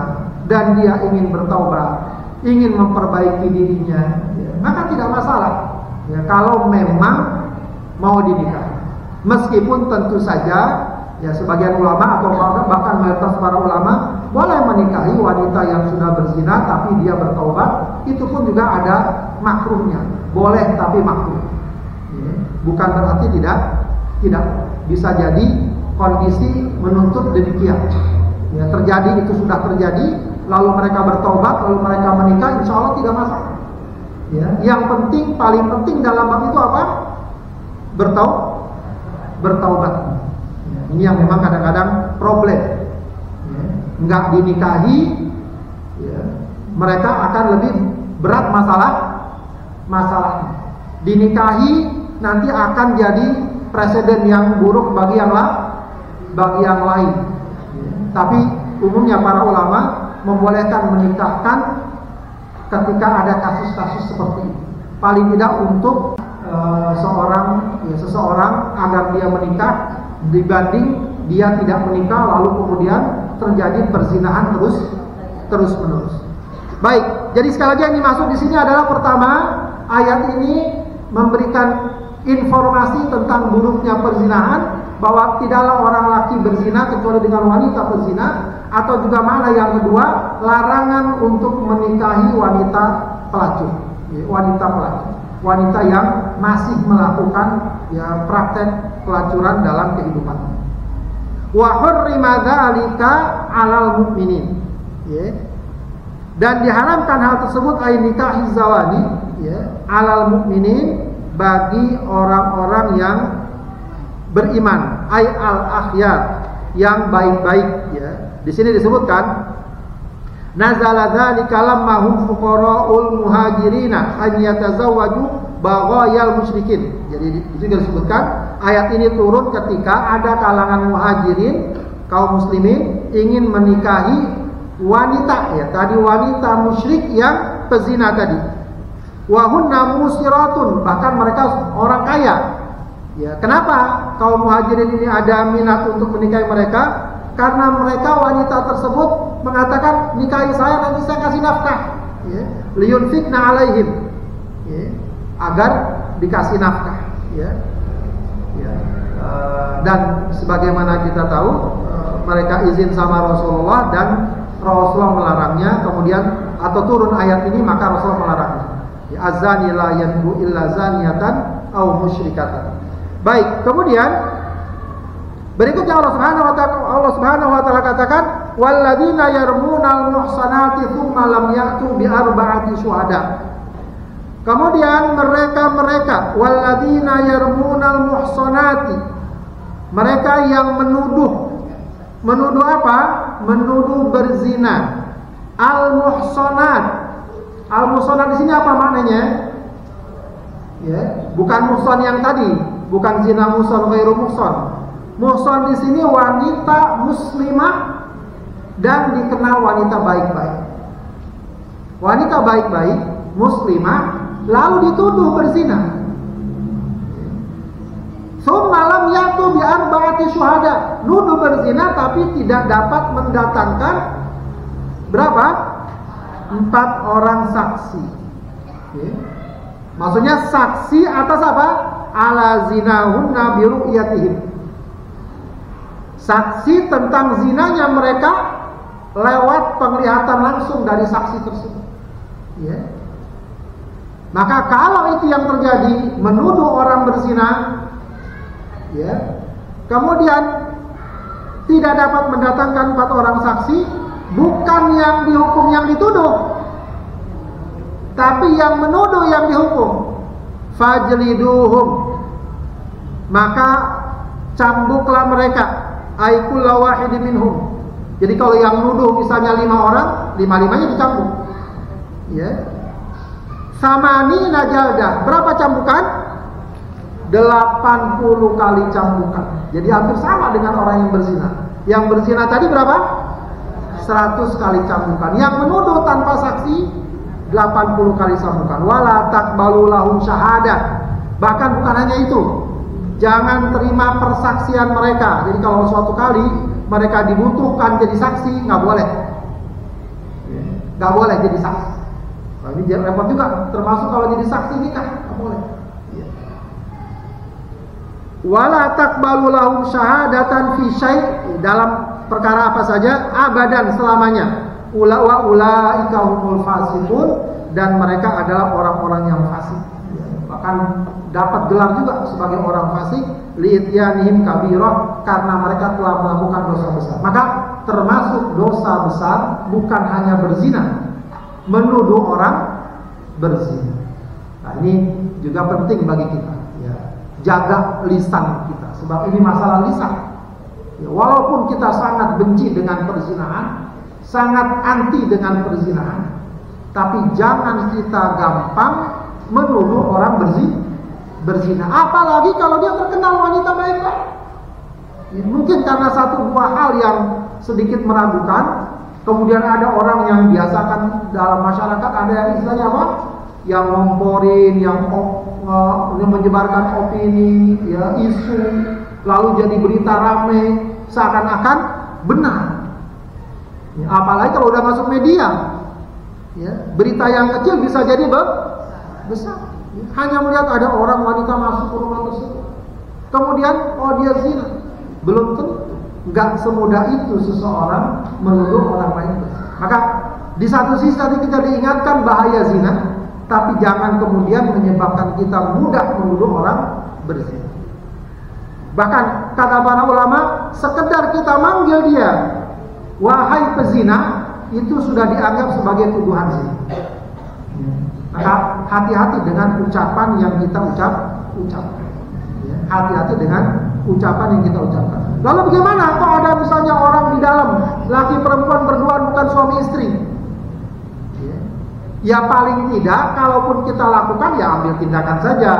dan dia ingin bertaubat, ingin memperbaiki dirinya, ya, maka tidak masalah. Ya, kalau memang mau dinikahi, meskipun tentu saja, ya sebagian ulama atau bahkan mayoritas para ulama boleh menikahi wanita yang sudah berzina tapi dia bertaubat, itu pun juga ada makruhnya. Boleh tapi makruh. Ya, bukan berarti tidak. Bisa jadi kondisi menuntut demikian. Ya, terjadi, itu sudah terjadi, lalu mereka bertaubat, lalu mereka menikah, insya Allah tidak masalah. Ya, yang penting, paling penting dalam bab itu apa? Bertaubat. Ya, ini yang memang kadang-kadang problem. Ya, nggak dinikahi, ya, mereka akan lebih berat masalah. Dinikahi nanti akan jadi presiden yang buruk bagi yang lain. Tapi umumnya para ulama membolehkan menikahkan ketika ada kasus-kasus seperti ini. Paling tidak untuk seseorang agar dia menikah dibanding dia tidak menikah lalu kemudian terjadi perzinahan terus menerus. Baik, jadi sekali lagi yang dimaksud di sini adalah pertama, ayat ini memberikan informasi tentang buruknya perzinahan, bahwa tidaklah orang laki berzina kecuali dengan wanita berzina, atau juga mana yang kedua, larangan untuk menikahi wanita pelacur, wanita yang masih melakukan ya praktek pelacuran dalam kehidupan. Wa hurrima dzalika 'alal mu'minin. Ya. Dan diharamkan hal tersebut ay nikahi zawani, ya, 'alal mu'minin, bagi orang-orang yang beriman, ay al-akhyar, yang baik-baik ya. Di sini disebutkan nazala dzalika lamma hum fuqara'ul muhajirina an yatazawwaju baghayal musyrikin. Jadi di sini disebutkan ayat ini turun ketika ada kalangan muhajirin kaum muslimin ingin menikahi wanita ya, tadi wanita musyrik yang pezina tadi. Wa hunna musiratun, bahkan mereka orang kaya. Ya, kenapa kaum muhajirin ini ada minat untuk menikahi mereka? Karena mereka wanita tersebut mengatakan nikahi saya nanti saya kasih nafkah. Ya, liyunfikna alaihim. Ya, agar dikasih nafkah. Ya. Ya. Dan sebagaimana kita tahu mereka izin sama Rasulullah dan Rasulullah melarangnya, kemudian atau turun ayat ini maka Rasulullah melarangnya. Ya, azani la yanbu illa zaniyatan aw musyrikatan. Baik, kemudian berikutnya Allah Subhanahu wa taala katakan walladzina yarmunal muhsanati tsumma lam ya'tu bi arba'ati syuhada. Kemudian mereka walladzina yarmunal muhsanati, mereka yang menuduh apa? Menuduh berzina. Al-muhsanat. Al-muhsanat di sini apa maknanya? Ya, bukan muhsan yang tadi, bukan zina muhsan ghairu muhsan. Muhsan di sini wanita muslimah dan dikenal wanita baik-baik. Wanita baik-baik, muslimah, lalu dituduh berzina. Malam yatu bi arba'ati syuhada, nuduh berzina tapi tidak dapat mendatangkan berapa? 4 orang saksi. Okay. Maksudnya saksi atas apa? Ala zinahunna bi ru'yatihim. Saksi tentang zinanya mereka lewat penglihatan langsung dari saksi tersebut. Ya. Maka kalau itu yang terjadi, menuduh orang berzina, ya, kemudian tidak dapat mendatangkan 4 orang saksi, bukan yang dihukum yang dituduh, tapi yang menuduh yang dihukum. Fajliduhum, maka cambuklah mereka, aikul wahidin minhum. Jadi kalau yang nuduh misalnya 5 orang, 5-5-nya dicambuk. Ya. Samani najaldah, berapa cambukan? 80 kali cambukan. Jadi hampir sama dengan orang yang berzina. Yang berzina tadi berapa? 100 kali cambukan. Yang menuduh tanpa saksi 80 kali cambukan. Wala taqbalu lahum syahadah. Bahkan bukan hanya itu, jangan terima persaksian mereka. Jadi kalau suatu kali mereka dibutuhkan jadi saksi, nggak boleh. Nggak boleh jadi saksi. Nah, ini repot juga. Termasuk kalau jadi saksi nikah, nggak boleh. Wala taqbalu lahum syahadatan fi syai', dalam perkara apa saja, abadan, selamanya. Ulaika humul fasiqun, dan mereka adalah orang-orang yang fasik. Bahkan dapat gelar juga sebagai orang fasik, li'ityanihim kabirah, karena mereka telah melakukan dosa besar. Maka termasuk dosa besar bukan hanya berzina, menuduh orang berzina. Nah, ini juga penting bagi kita, ya. Jaga lisan kita, sebab ini masalah lisan. Ya, walaupun kita sangat benci dengan perzinahan, sangat anti dengan perzinahan, tapi jangan kita gampang menuduh orang berzina. Apalagi kalau dia terkenal wanita baik-baik. Ya, mungkin karena satu dua hal yang sedikit meragukan, kemudian ada orang yang biasakan dalam masyarakat, ada yang istilahnya apa? Yang ngomporin, yang menyebarkan opini, ya, isu, lalu jadi berita rame, seakan-akan benar. Ya, apalagi kalau udah masuk media, ya, berita yang kecil bisa jadi besar. Ya, hanya melihat ada orang wanita masuk ke rumah tersebut, kemudian dia zina, belum tentu. Nggak semudah itu seseorang menuduh orang lain. Maka di satu sisi tadi kita diingatkan bahaya zina, tapi jangan kemudian menyebabkan kita mudah menuduh orang berzina. Bahkan kata para ulama, sekedar kita manggil dia wahai pezina, itu sudah dianggap sebagai tuduhan zina. Maka hati-hati dengan ucapan yang kita ucapkan. Hati-hati dengan ucapan yang kita ucapkan. Lalu bagaimana kalau ada misalnya orang di dalam, laki perempuan berdua bukan suami istri? Ya paling tidak, kalaupun kita lakukan ya ambil tindakan saja,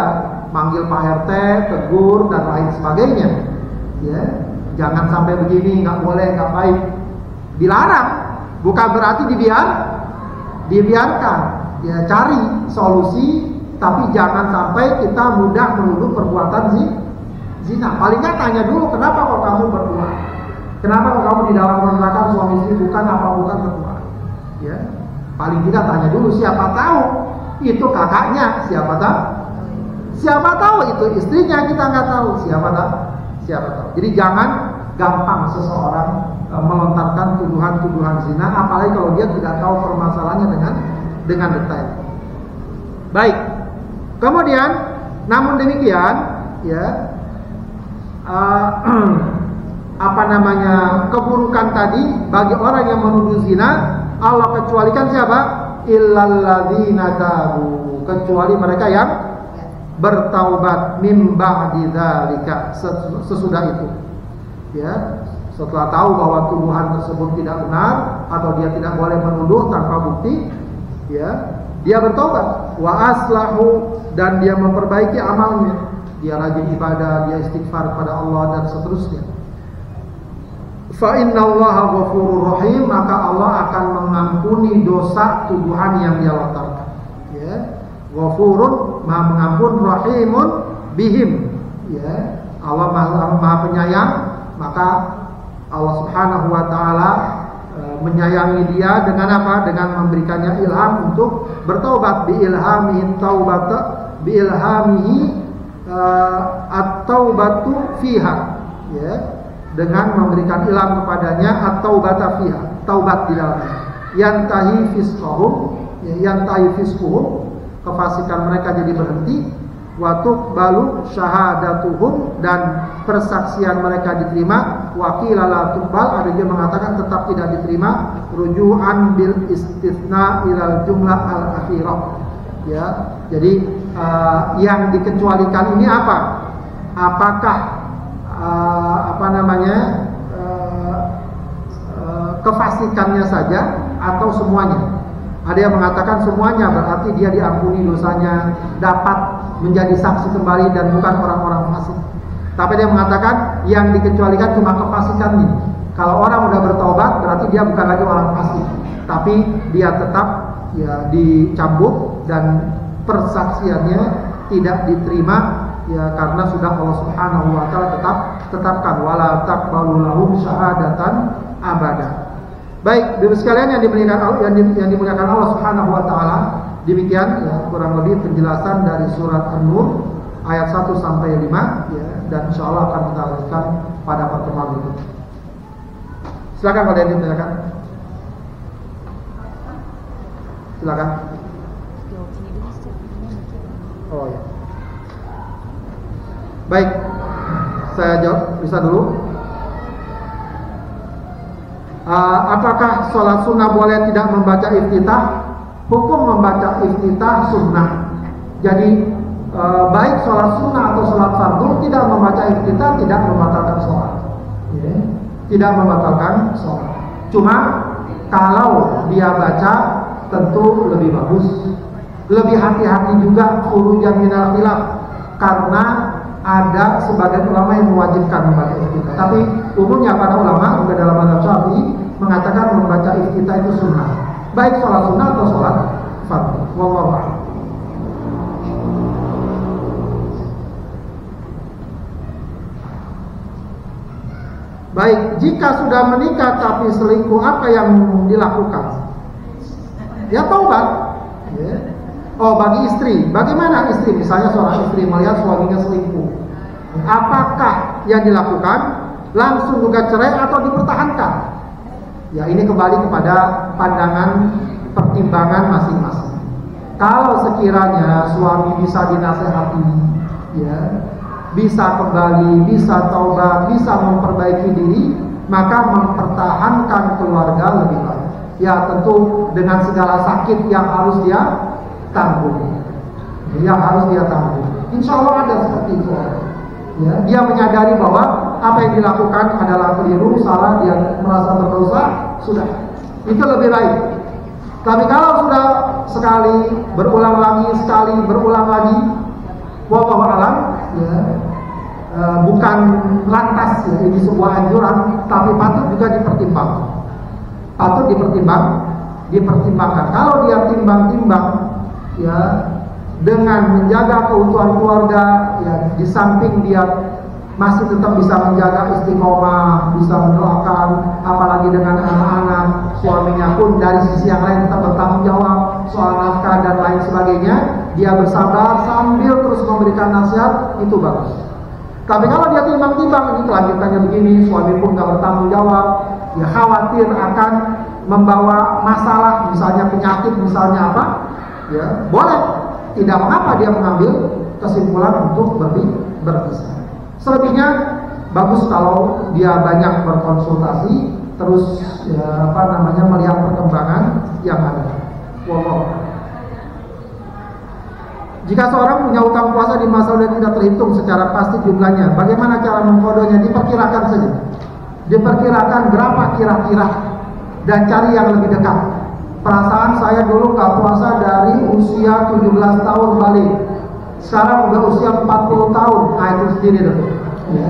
manggil Pak RT, tegur dan lain sebagainya. Ya, jangan sampai begini, nggak boleh, nggak baik. Dilarang, bukan berarti dibiarkan. Ya cari solusi, tapi jangan sampai kita mudah menuduh perbuatan zina. Paling nggak tanya dulu, kenapa kok kamu berdua? Kenapa kok kamu di dalam rumah suami istri bukan berdua? Ya. Paling tidak tanya dulu, siapa tahu itu kakaknya, siapa tahu itu istrinya, kita nggak tahu, siapa tahu. Jadi jangan gampang seseorang melontarkan tuduhan zina, apalagi kalau dia tidak tahu permasalahannya dengan detail. Baik, kemudian namun demikian ya keburukan tadi bagi orang yang menuduh zina Allah kecualikan siapa? Illalladzina tabu, kecuali mereka yang bertaubat mim ba'di dzalika, sesudah itu. Ya, setelah tahu bahwa tuduhan tersebut tidak benar atau dia tidak boleh menuduh tanpa bukti, ya, dia bertobat, wa aslahu, dan dia memperbaiki amalnya. Dia rajin ibadah, dia istighfar kepada Allah dan seterusnya. Fa innallaha ghafurur rahim, maka Allah akan mengampuni dosa tuduhan yang dia lontarkan. Ya, ghafurun, Maha mengampun, rahimun bihim. Ya, Allah Maha penyayang, maka Allah Subhanahu wa taala menyayangi dia dengan apa? Dengan memberikannya ilham untuk bertaubat, bi ilhamihi taubata, bi ilhamihi at-taubatu fiha. Ya, dengan memberikan ilham kepadanya at-taubata fiha, taubat di dalamnya. Yantahi fisquhum, kefasikan mereka jadi berhenti. Wa tuqbalu syahadatuhum, dan persaksian mereka diterima. Wa qila la tuqbal, ada yang mengatakan tetap tidak diterima. Ruju'an bil istitsna ilal jumlah al-akhirah. Ya, jadi yang dikecualikan ini apa? Apakah kefasikannya saja atau semuanya? Ada yang mengatakan semuanya, berarti dia diampuni dosanya, dapat menjadi saksi kembali dan bukan orang-orang fasik. Tapi dia mengatakan yang dikecualikan cuma kefasikannya. Kalau orang udah bertobat berarti dia bukan lagi orang fasik, tapi dia tetap ya dicambuk dan persaksiannya tidak diterima, ya karena sudah Allah Subhanahu wa taala tetapkan wala taqbalu lahum syahadatan abada. Baik, Bapak sekalian yang dimuliakan Allah Subhanahu wa taala, demikian ya kurang lebih penjelasan dari surat An-Nur ayat 1 sampai 5 ya, dan insyaallah akan kita lanjutkan pada pertemuan berikutnya. Silakan kalian ditanyakan. Silakan. Oh ya. Baik, saya jawab bisa dulu. Apakah sholat sunnah boleh tidak membaca iftitah? Hukum membaca iftitah sunnah. Jadi baik sholat sunnah atau sholat fardu, tidak membaca iftitah tidak membatalkan sholat. Ya. Tidak membatalkan sholat. Cuma kalau dia baca tentu lebih bagus. Lebih hati-hati juga khurujan minal khilaf, karena ada sebagian ulama yang mewajibkan membaca iftitah. Tapi umumnya para ulama juga dalam mazhab Syafi'i mengatakan membaca iftitah itu sunnah, baik sholat sunnah atau sholat fardu. Wallahu a'lam. Baik, jika sudah menikah tapi selingkuh, apa yang dilakukan? Ya taubat. Ya. Oh, bagi istri, bagaimana istri? Misalnya seorang istri melihat suaminya selingkuh, apakah yang dilakukan? Langsung gugat cerai atau dipertahankan? Ya, ini kembali kepada pandangan pertimbangan masing-masing. Kalau sekiranya suami bisa dinasehati, ya, bisa kembali, bisa taubat, bisa memperbaiki diri, maka mempertahankan keluarga lebih baik. Ya, tentu dengan segala sakit yang harus dia tanggung, Insya Allah ada seperti itu. Ya, dia menyadari bahwa apa yang dilakukan adalah keliru, salah, dia merasa berdosa, sudah. Itu lebih baik. Tapi kalau sudah sekali, berulang lagi, wallahu a'lam, ya, bukan lantas ya, ini sebuah anjuran, tapi patut juga dipertimbangkan. Kalau dia timbang-timbang, ya, dengan menjaga keutuhan keluarga, ya, di samping dia masih tetap bisa menjaga istiqomah, bisa mendoakan, apalagi dengan anak-anak, suaminya pun dari sisi yang lain tetap bertanggung jawab soal nafkah dan lain sebagainya, dia bersabar sambil terus memberikan nasihat, itu bagus. Tapi kalau dia timbang-timbang, ini kelanjutannya begini, suami pun gak bertanggung jawab, ya khawatir akan membawa masalah, misalnya penyakit, misalnya apa, ya boleh, tidak mengapa dia mengambil kesimpulan untuk berpisah. Selebihnya bagus kalau dia banyak berkonsultasi, terus ya, melihat perkembangan yang ada. Wallahu. Jika seorang punya utang puasa di masa lalu tidak terhitung secara pasti jumlahnya, bagaimana cara mengkodonya? Diperkirakan saja. Diperkirakan berapa kira-kira dan cari yang lebih dekat. Perasaan saya dulu nggak puasa dari usia 17 tahun balik. Sekarang udah usia 40 tahun. Nah itu sendiri dulu. Ya.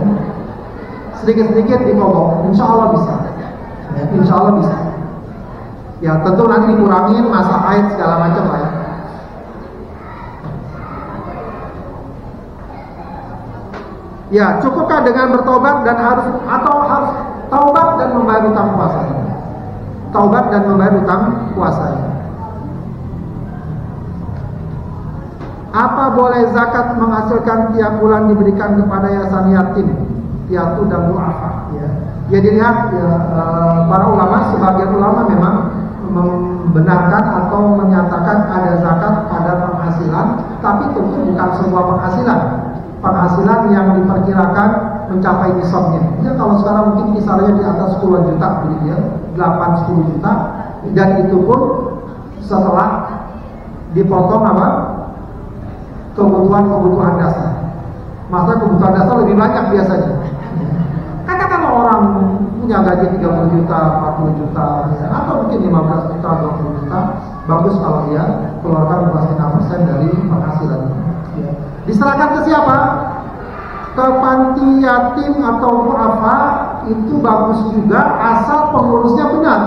Sedikit-sedikit dikobok. Insya Allah bisa. Ya, insya Allah bisa. Ya tentu nanti dikurangin masa haid segala macam lah ya. Ya cukupkah dengan bertobat dan harus taubat dan membayar utang puasa? Taubat dan membayar utang puasanya. Apa boleh zakat menghasilkan tiap bulan diberikan kepada yayasan yatim, piatu dan du'afa? Ya. Ya dilihat ya, para ulama, sebagian ulama memang membenarkan atau menyatakan ada zakat pada penghasilan, tapi tentu bukan semua penghasilan. Penghasilan yang diperkirakan mencapai nisabnya. Ya kalau sekarang mungkin misalnya di atas 10 juta begitu ya, 8-10 juta, dan itu pun setelah dipotong apa? Kebutuhan dasar. Masa kebutuhan dasar lebih banyak biasanya. Katakanlah orang punya gaji 30 juta, 40 juta, ya, atau mungkin 15 juta, 20 juta, bagus kalau dia keluarkan 25% dari penghasilan. Ya. Diserahkan ke siapa? Ke panti yatim atau apa, itu bagus juga asal pengurusnya benar.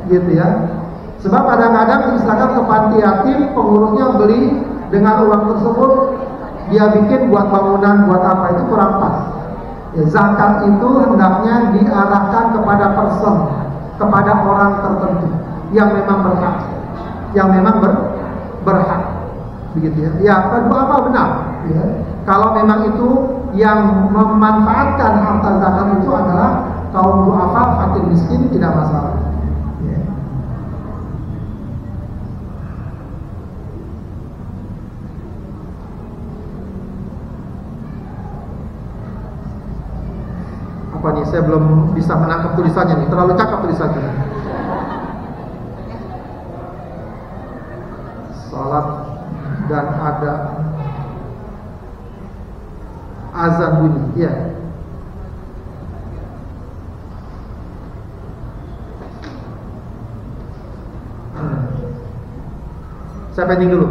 Gitu ya. Sebab kadang-kadang diserahkan ke panti yatim, pengurusnya beli dengan uang tersebut, dia bikin buat bangunan, buat apa, itu kurang pas. Ya, zakat itu hendaknya diarahkan kepada person, kepada orang tertentu yang memang berhak, begitu ya. Ya, kedua apa benar? Ya. Kalau memang itu yang memanfaatkan harta zakat itu adalah kaum du'afa, fakir miskin, tidak masalah. Ya. Apa nih, saya belum bisa menangkap tulisannya nih, terlalu cakap tulisannya. Salat dan ada azan bunyi, ya. Saya pending dulu.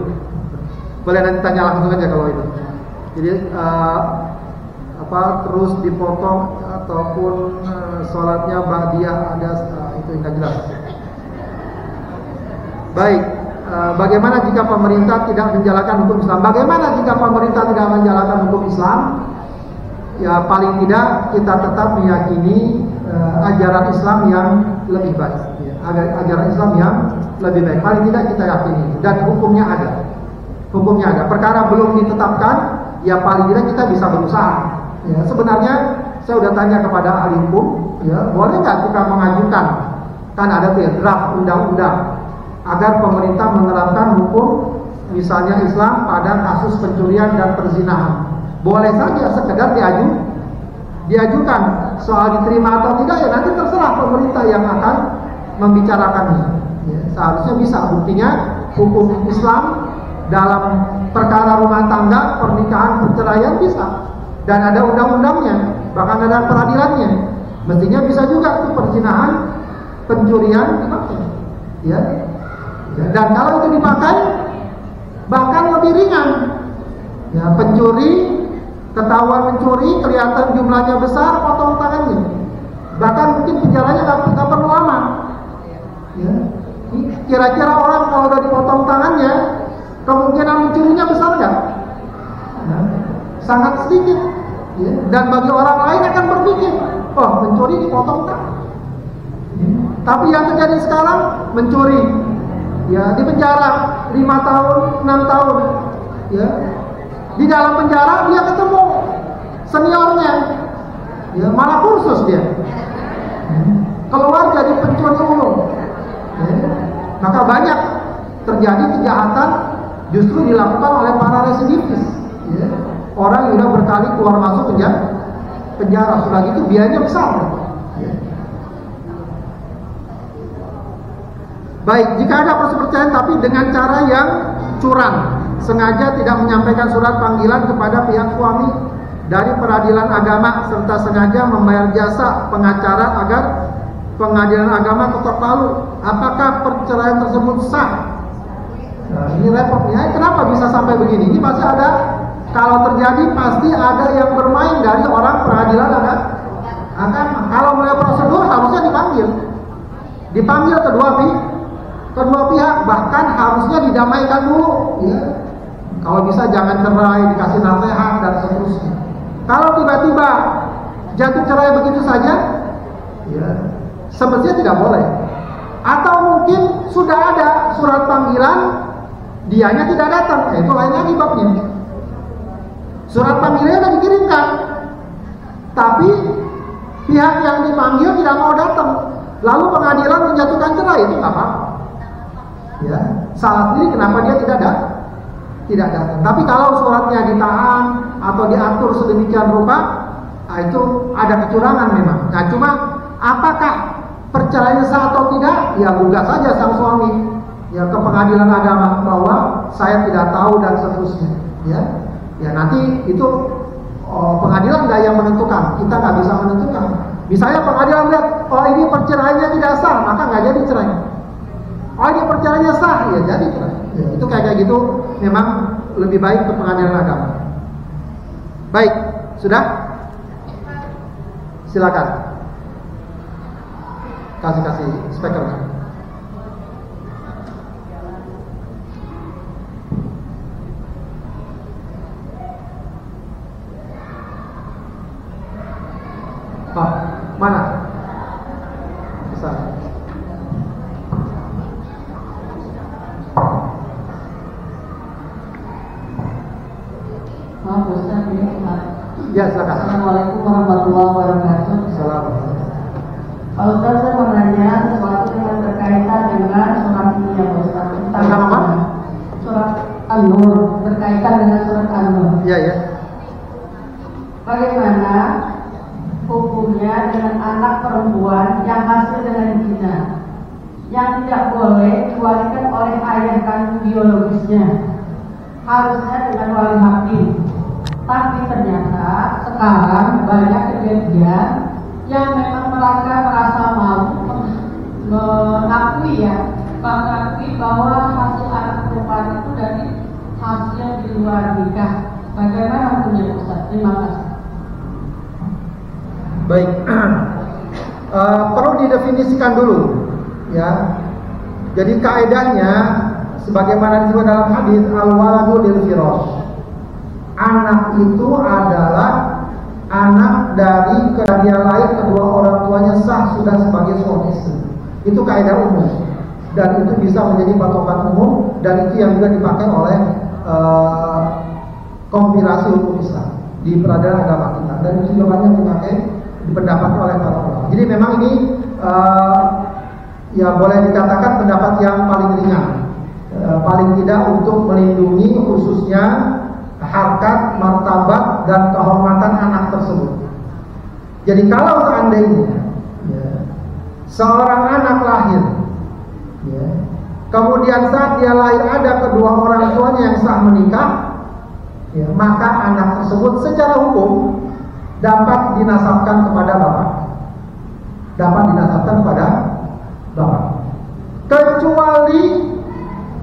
Boleh nanti tanya langsung aja kalau itu. Jadi terus dipotong ataupun sholatnya ba'diyah ada itu enggak jelas. Baik, bagaimana jika pemerintah tidak menjalankan hukum Islam? Bagaimana jika pemerintah tidak menjalankan hukum Islam? Ya paling tidak kita tetap meyakini ajaran Islam yang lebih baik. Ya, ajaran Islam yang lebih baik. Paling tidak kita yakini dan hukumnya ada. Hukumnya ada. Perkara belum ditetapkan, ya paling tidak kita bisa berusaha. Ya, sebenarnya saya sudah tanya kepada ahli hukum, ya, boleh nggak kita mengajukan, kan ada tuh ya, draft undang-undang agar pemerintah menerapkan hukum misalnya Islam pada kasus pencurian dan perzinahan. Boleh saja sekedar diajukan, soal diterima atau tidak ya nanti terserah pemerintah yang akan membicarakannya. Ya, seharusnya bisa, buktinya hukum Islam dalam perkara rumah tangga, pernikahan, perceraian bisa, dan ada undang-undangnya, bahkan ada peradilannya. Mestinya bisa juga tuh perzinahan, pencurian dipakai, ya. Dan kalau itu dipakai, bahkan lebih ringan. Ya, pencuri ketahuan mencuri, kelihatan jumlahnya besar, potong tangannya. Bahkan mungkin penjaranya nggak perlu lama. Ya. Kira-kira orang kalau udah dipotong tangannya, kemungkinan mencurinya besar nggak? Nah, sangat sedikit. Ya. Dan bagi orang lain akan berpikir, oh mencuri dipotong tangan. Ya. Tapi yang terjadi sekarang, mencuri, ya di penjara 5 tahun, 6 tahun. Ya. Di dalam penjara dia ketemu seniornya, ya malah kursus dia. Keluar jadi pencuri ulung. Ya. Maka banyak terjadi kejahatan justru dilakukan oleh para residivis. Ya. Orang yang sudah berkali keluar masuk penjara, sudah gitu biayanya besar. Ya. Baik, jika ada perceraian tapi dengan cara yang curang, sengaja tidak menyampaikan surat panggilan kepada pihak suami dari peradilan agama serta sengaja membayar jasa pengacara agar pengadilan agama ketok palu, apakah perceraian tersebut sah? Nah, ini repotnya. Kenapa bisa sampai begini? Ini pasti ada, kalau terjadi pasti ada yang bermain dari orang peradilan agama. Kalau mulai prosedur harusnya dipanggil kedua pihak, bahkan harusnya didamaikan dulu. Ya. Kalau bisa jangan cerai, dikasih nasihat dan seterusnya. Kalau tiba-tiba jatuh cerai begitu saja, ya, semestinya tidak boleh. Atau mungkin sudah ada surat panggilan, dianya tidak datang, itu lain lagi babnya. Surat panggilannya sudah dikirimkan, tapi pihak yang dipanggil tidak mau datang, lalu pengadilan menjatuhkan cerai, itu nggak apa-apa. Ya, salah sendiri kenapa dia tidak datang. Tapi kalau suratnya ditahan atau diatur sedemikian rupa, itu ada kecurangan memang. Nah, cuma apakah perceraian sah atau tidak? Ya gugat saja sang suami ya ke pengadilan agama bahwa saya tidak tahu dan seterusnya. Ya nanti itu pengadilan nggak yang menentukan, kita nggak bisa menentukan. Misalnya pengadilan lihat, oh ini perceraiannya tidak sah, maka nggak jadi cerai. Oh ini perceraiannya sah, ya jadi cerai. Ya, itu kayak gitu memang lebih baik ke pengadilan agama. Baik, sudah? Silakan. Kasih speakernya. Oh, mana? Bisa. Ya, silakan. Assalamualaikum warahmatullahi wabarakatuh. Assalamualaikum. Kalau saya mau nanya sesuatu yang berkaitan dengan surat ini ya Ustaz. Tentang apa? Surat An-Nur, berkaitan dengan surat An-Nur. Iya, ya. Bagaimana hukumnya dengan anak perempuan yang hasil dengan zina, yang tidak boleh diwariskan oleh ayah kandung biologisnya, harusnya dengan wali hakim. Tapi ternyata sekarang banyak kejadian yang memang mereka merasa malu mengakui bahwa hasil anak perempuan itu dari hasil di luar nikah. Bagaimana hukumnya Ustaz? Terima kasih. Baik, perlu didefinisikan dulu, ya. Jadi kaedahnya, sebagaimana disebut dalam hadis al-waladu lil firash. Anak itu adalah anak dari dia lahir kedua orang tuanya sah sudah sebagai suami istri. Itu kaidah umum dan itu bisa menjadi patokan umum dan itu yang juga dipakai oleh kompilasi hukum Islam di peradilan agama kita dan itu juga banyak dipakai pendapat oleh para ulama. Jadi memang ini ya boleh dikatakan pendapat yang paling ringan, paling tidak untuk melindungi khususnya harkat, martabat dan kehormatan anak tersebut. Jadi kalau seandainya seorang anak lahir, kemudian saat dia lahir ada kedua orang tuanya yang sah menikah, ya, maka anak tersebut secara hukum dapat dinasabkan kepada bapak. Dapat dinasabkan kepada bapak. Kecuali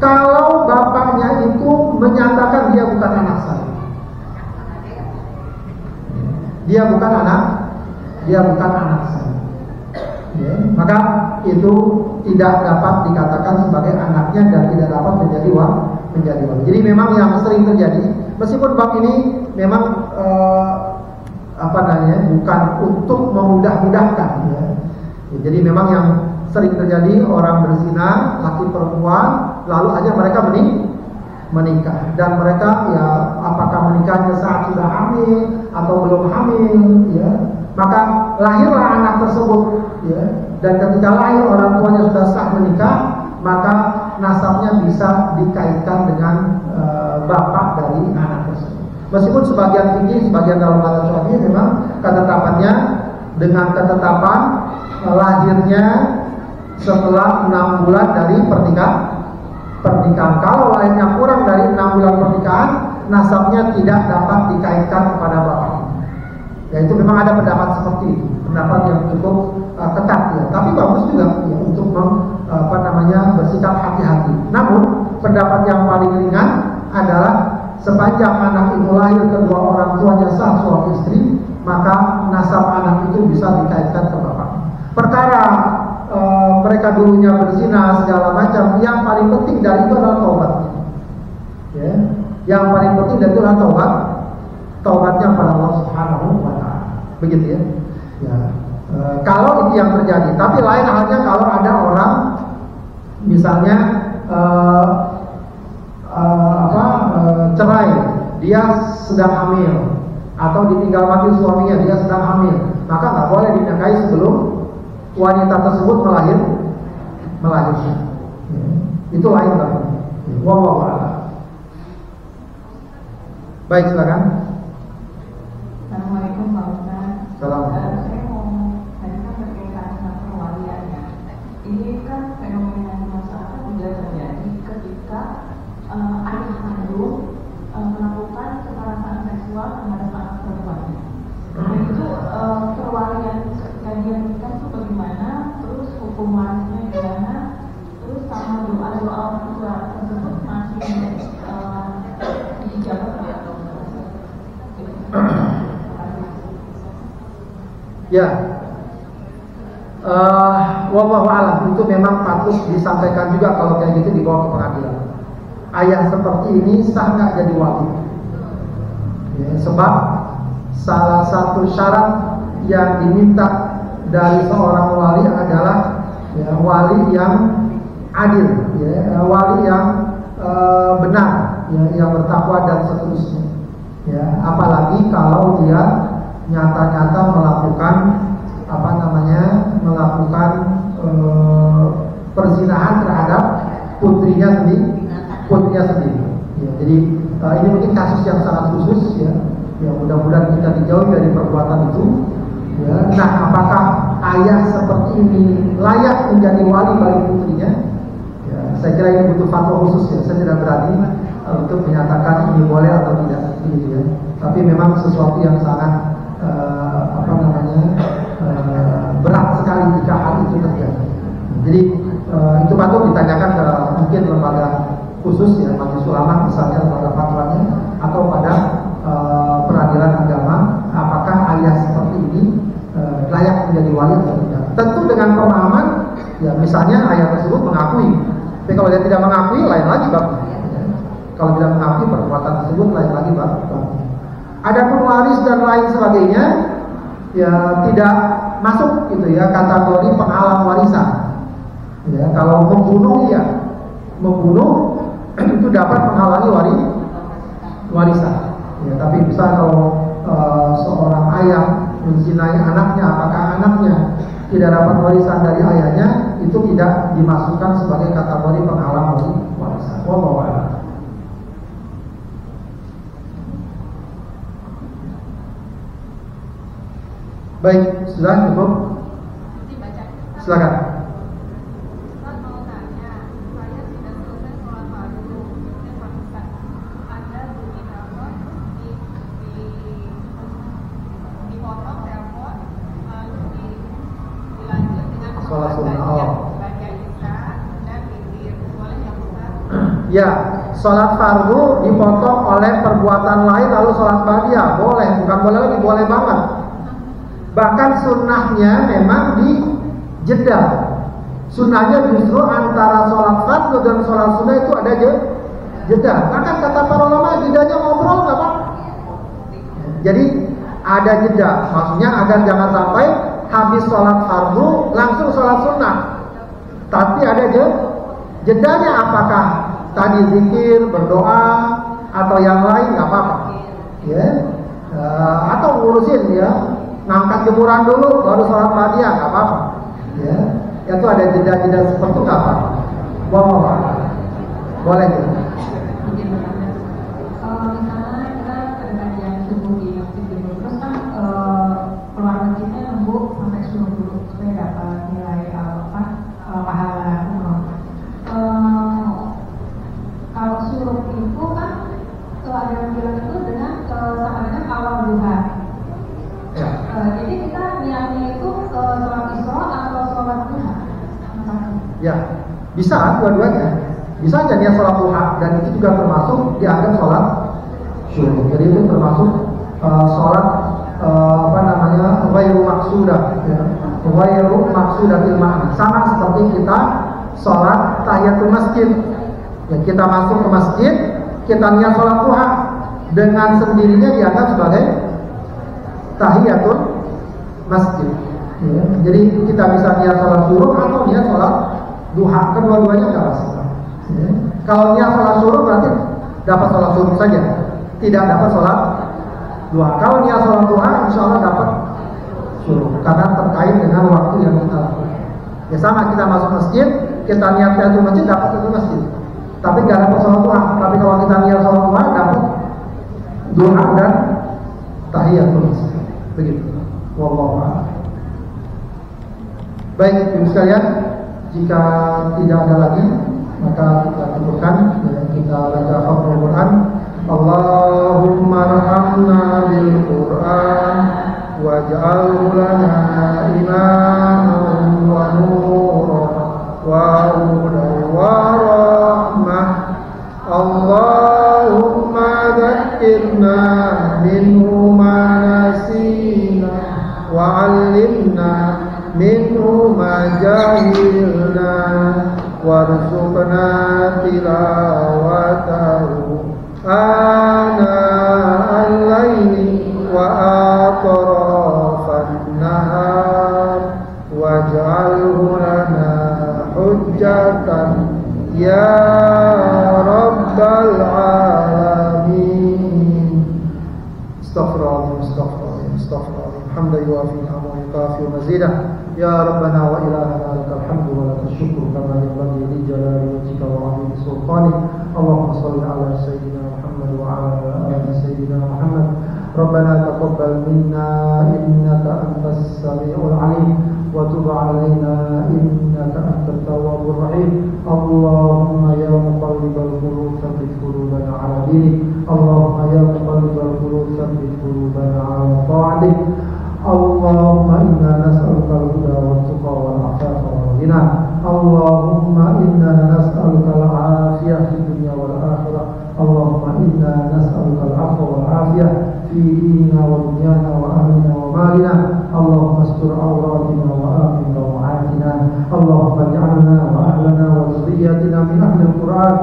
kalau bapaknya itu menyatakan dia bukan anak saya. Dia bukan anak saya. Ya, maka itu tidak dapat dikatakan sebagai anaknya dan tidak dapat menjadi wali. Jadi memang yang sering terjadi, meskipun bab ini memang bukan untuk memudah-mudahkan, ya. Jadi memang yang sering terjadi orang berzina, laki perempuan, lalu aja mereka menikah, dan mereka ya apakah menikahnya saat sudah hamil atau belum hamil, ya, maka lahirlah anak tersebut, ya, dan ketika lahir orang tuanya sudah sah menikah, maka nasabnya bisa dikaitkan dengan bapak dari anak tersebut. Meskipun sebagian fikih, sebagian dalam mazhab Syafi'i memang ketetapannya dengan ketetapan lahirnya setelah 6 bulan dari pernikahan. Kalau lahirnya kurang dari 6 bulan pernikahan, nasabnya tidak dapat dikaitkan kepada bapak. Ya, itu memang ada pendapat seperti itu, pendapat yang cukup ketat, ya. Tapi bagus juga, ya, untuk bersikap hati-hati. Namun pendapat yang paling ringan adalah sepanjang anak itu lahir kedua orang tuanya sah suami istri, maka nasab anak itu bisa dikaitkan ke bapak. Perkara mereka dulunya berzina segala macam, yang paling penting dari itu adalah taubat. Ya, yang paling penting dari itu adalah taubatnya pada Allah Subhanahu wa Ta'ala. Begitu, ya. Ya. Kalau itu yang terjadi, tapi lain halnya kalau ada orang misalnya cerai, dia sedang hamil, atau ditinggal mati suaminya, dia sedang hamil, maka nggak boleh dinikahi sebelum wanita tersebut melahirkan. Ya. Itu lain banget. Wallahu a'lam. Baik, silakan. Assalamualaikum Pak Ustaz. Salam. Saya mau tadi kan berkaitan dengan perwalian, ya. Ini kan fenomena di masyarakat juga terjadi ketika ayah kandung melakukan kekerasan seksual terhadap anak perempuannya. Nah, itu perwalian ketika dia menikah itu bagaimana? Terus hukum warisnya gimana? Terus sama doa-doa orang tua tersebut masih dijawab atau ya, wallahu a'lam, itu memang patut disampaikan juga kalau kayak gitu dibawa ke pengadilan. Ayah seperti ini sah nggak jadi wali? Ya, sebab salah satu syarat yang diminta dari seorang wali adalah, ya, wali yang adil, ya, wali yang benar, ya, yang bertakwa dan seterusnya. Ya, apalagi kalau dia nyata-nyata melakukan perzinahan terhadap putrinya sendiri. Ya, jadi ini mungkin kasus yang sangat khusus, ya. Ya, mudah-mudahan kita dijauhi dari perbuatan itu. Ya. Nah, apakah ayah seperti ini layak menjadi wali bagi putrinya? Ya, saya kira ini butuh fatwa khusus, ya. Saya tidak berani untuk menyatakan ini boleh atau tidak, gitu, ya. Tapi memang sesuatu yang sangat berat sekali jika hal itu terjadi. Jadi itu patut ditanyakan ke mungkin lembaga khusus, ya, majelis ulama misalnya, lembaga fatwanya, atau pada peradilan agama, apakah ayah seperti ini layak menjadi wali atau tidak. Tentu dengan pemahaman, ya, misalnya ayah tersebut mengakui, tapi kalau dia tidak mengakui, lain lagi babnya. Ya. Kalau tidak mengakui perbuatan tersebut, lain lagi babnya. Adapun waris dan lain sebagainya, ya, tidak masuk, gitu, ya, kategori penghalang warisan. Ya, kalau membunuh, ya, membunuh itu dapat menghalangi warisan. Ya, tapi bisa kalau seorang ayah menzinai anaknya, apakah anaknya tidak dapat warisan dari ayahnya, itu tidak dimasukkan sebagai kategori penghalang warisan. Wallahu a'lam. Baik, sudah cukup. Silakan. sholat sunnah. Baca isya dan witir, boleh yang Ustaz? Ya, sholat fardu dipotong oleh perbuatan lain lalu sholat ba'diyah boleh, bukan boleh lagi, boleh banget. Bahkan sunnahnya memang di jeda. Sunnahnya justru antara sholat fardu dan sholat sunnah itu ada jeda. Bahkan kata para ulama jedanya ngobrol nggak apa. Jadi ada jeda, maksudnya agar jangan sampai habis sholat fardu langsung sholat sunnah. Tapi ada jedanya, apakah tadi zikir, berdoa atau yang lain nggak apa-apa. Ya, atau ngurusin ya, ngangkat jemuran dulu baru sholat ba'diyah nggak apa-apa. Ya, itu ada jeda-jeda seperti itu nggak apa-apa. Boleh ya. Misalnya kita ada kajian subuh di masjid dulu, terus kan keluar masjidnya nunggu sampai subuh dulu supaya dapat nilai pahala umroh. Kalau suruh itu kan ada yang bilang itu dengan sama dengan awal duha. Ya. Jadi kita niatnya itu sholat isra atau sholat duha? Ya, bisa dua-duanya. Bisa aja niat sholat duha, dan itu juga termasuk dianggap sholat syukur. Jadi itu termasuk sholat ghairu maksudah, ya. Ghairu maksudatil makna. Sama seperti kita sholat tahiyatul masjid. Ya, kita masuk ke masjid, kita niat sholat duha, dengan sendirinya dianggap sebagai tahiyatul masjid. Ya, jadi kita bisa niat sholat suruh atau niat sholat duha, kedua-duanya nggak masalah. Ya. Kalau niat sholat suruh berarti dapat sholat suruh saja, tidak dapat sholat duha. Kalau niat sholat duha, insya Allah dapat suruh, karena terkait dengan waktu yang kita lakukan. Ya sama, kita masuk masjid, kita niat tahiyatul masjid, dapat tahiyatul masjid, tapi nggak dapat sholat duha. Tapi kalau kita niat sholat duha, dapat duha dan tahiyatul masjid. Begitu. Wallahu a'lam. Baik, ibu sekalian, jika tidak ada lagi, maka kita cukupkan dan kita baca hafal Quran. Allahumma arhamna bil Quran waj'alhu lana imaman wa nuran wa hudan wa rahmah. Allahumma dzakkirna minhu ma nasina wa 'allimna minhu ma jahilna warzuqna tilawatahu ana al-laili wa atrafan nahar waj'alhu lana hujjatan ya rabbal alamin. Astaghfirullah hamdan yuwafi ni'amahu wa yukafi mazidah. Ya Rabbana wa ilahana lakal hamdu wa lakal syukru kama yanbaghi li jalali wajhika wa 'azimi sultanik. Allahumma shalli ala sayyidina Muhammad wa ala ali sayyidina Muhammad. Rabbana taqabbal minna innaka antas samiul 'alim wa tub 'alaina innaka antat tawwabur rahim. Allahumma ya muqallibal qulub tsabbit qulubana 'ala dinik. Allahumma ya muqallibal qulub tsabbit qulubana 'ala ta'atik. Allahumma inna nas'aluka al-huda wat-tuqa wal-'afafa wal-ghina. Allahumma inna nas'aluka al-'afiyah fid dunya wal-akhirah. Allahumma inna nas'aluka al-'afwa wal-'afiyah fi dinina wa dunyana wa ahlina wa malina. Allahumma astur awratina wa amin raw'atina. Allahumma ij'alna wa ahlana wa dhurriyyatina min ahli al-Qur'an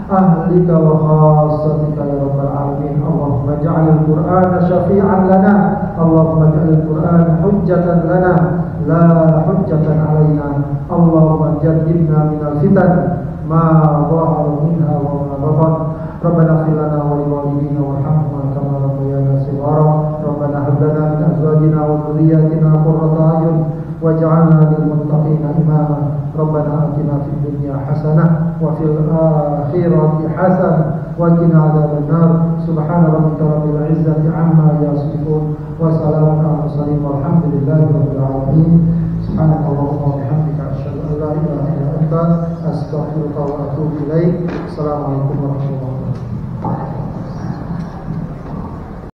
ahlika wa khassatika ya rabbal alamin. Allahumma ij'al al-Qur'ana syafi'an lana. Allahumma ij'al al-Qur'ana hujjatan lana la hujjatan alaina. Allahumma jannibna minal fitan ma dhahara minha wa ma batan. Rabbana ighfir lana wa liwalidina warhamhum kama rabbayana shighara. Rabbana hab lana min azwajina wa dhurriyyatina qurrata a'yun waj'alna lil muttaqina imama. Rabbana atina fid dunya hasanah wa fil akhirati hasanah wa qina adzaban nar. Subhana rabbika rabbil izzati amma yasifun wa salamun alal mursalin walhamdulillahi rabbil alamin. Subhanakallahumma wa bihamdika asyhadu an la ilaha illa anta astaghfiruka wa atubu ilaik. Assalamualaikum warahmatullahi wabarakatuh.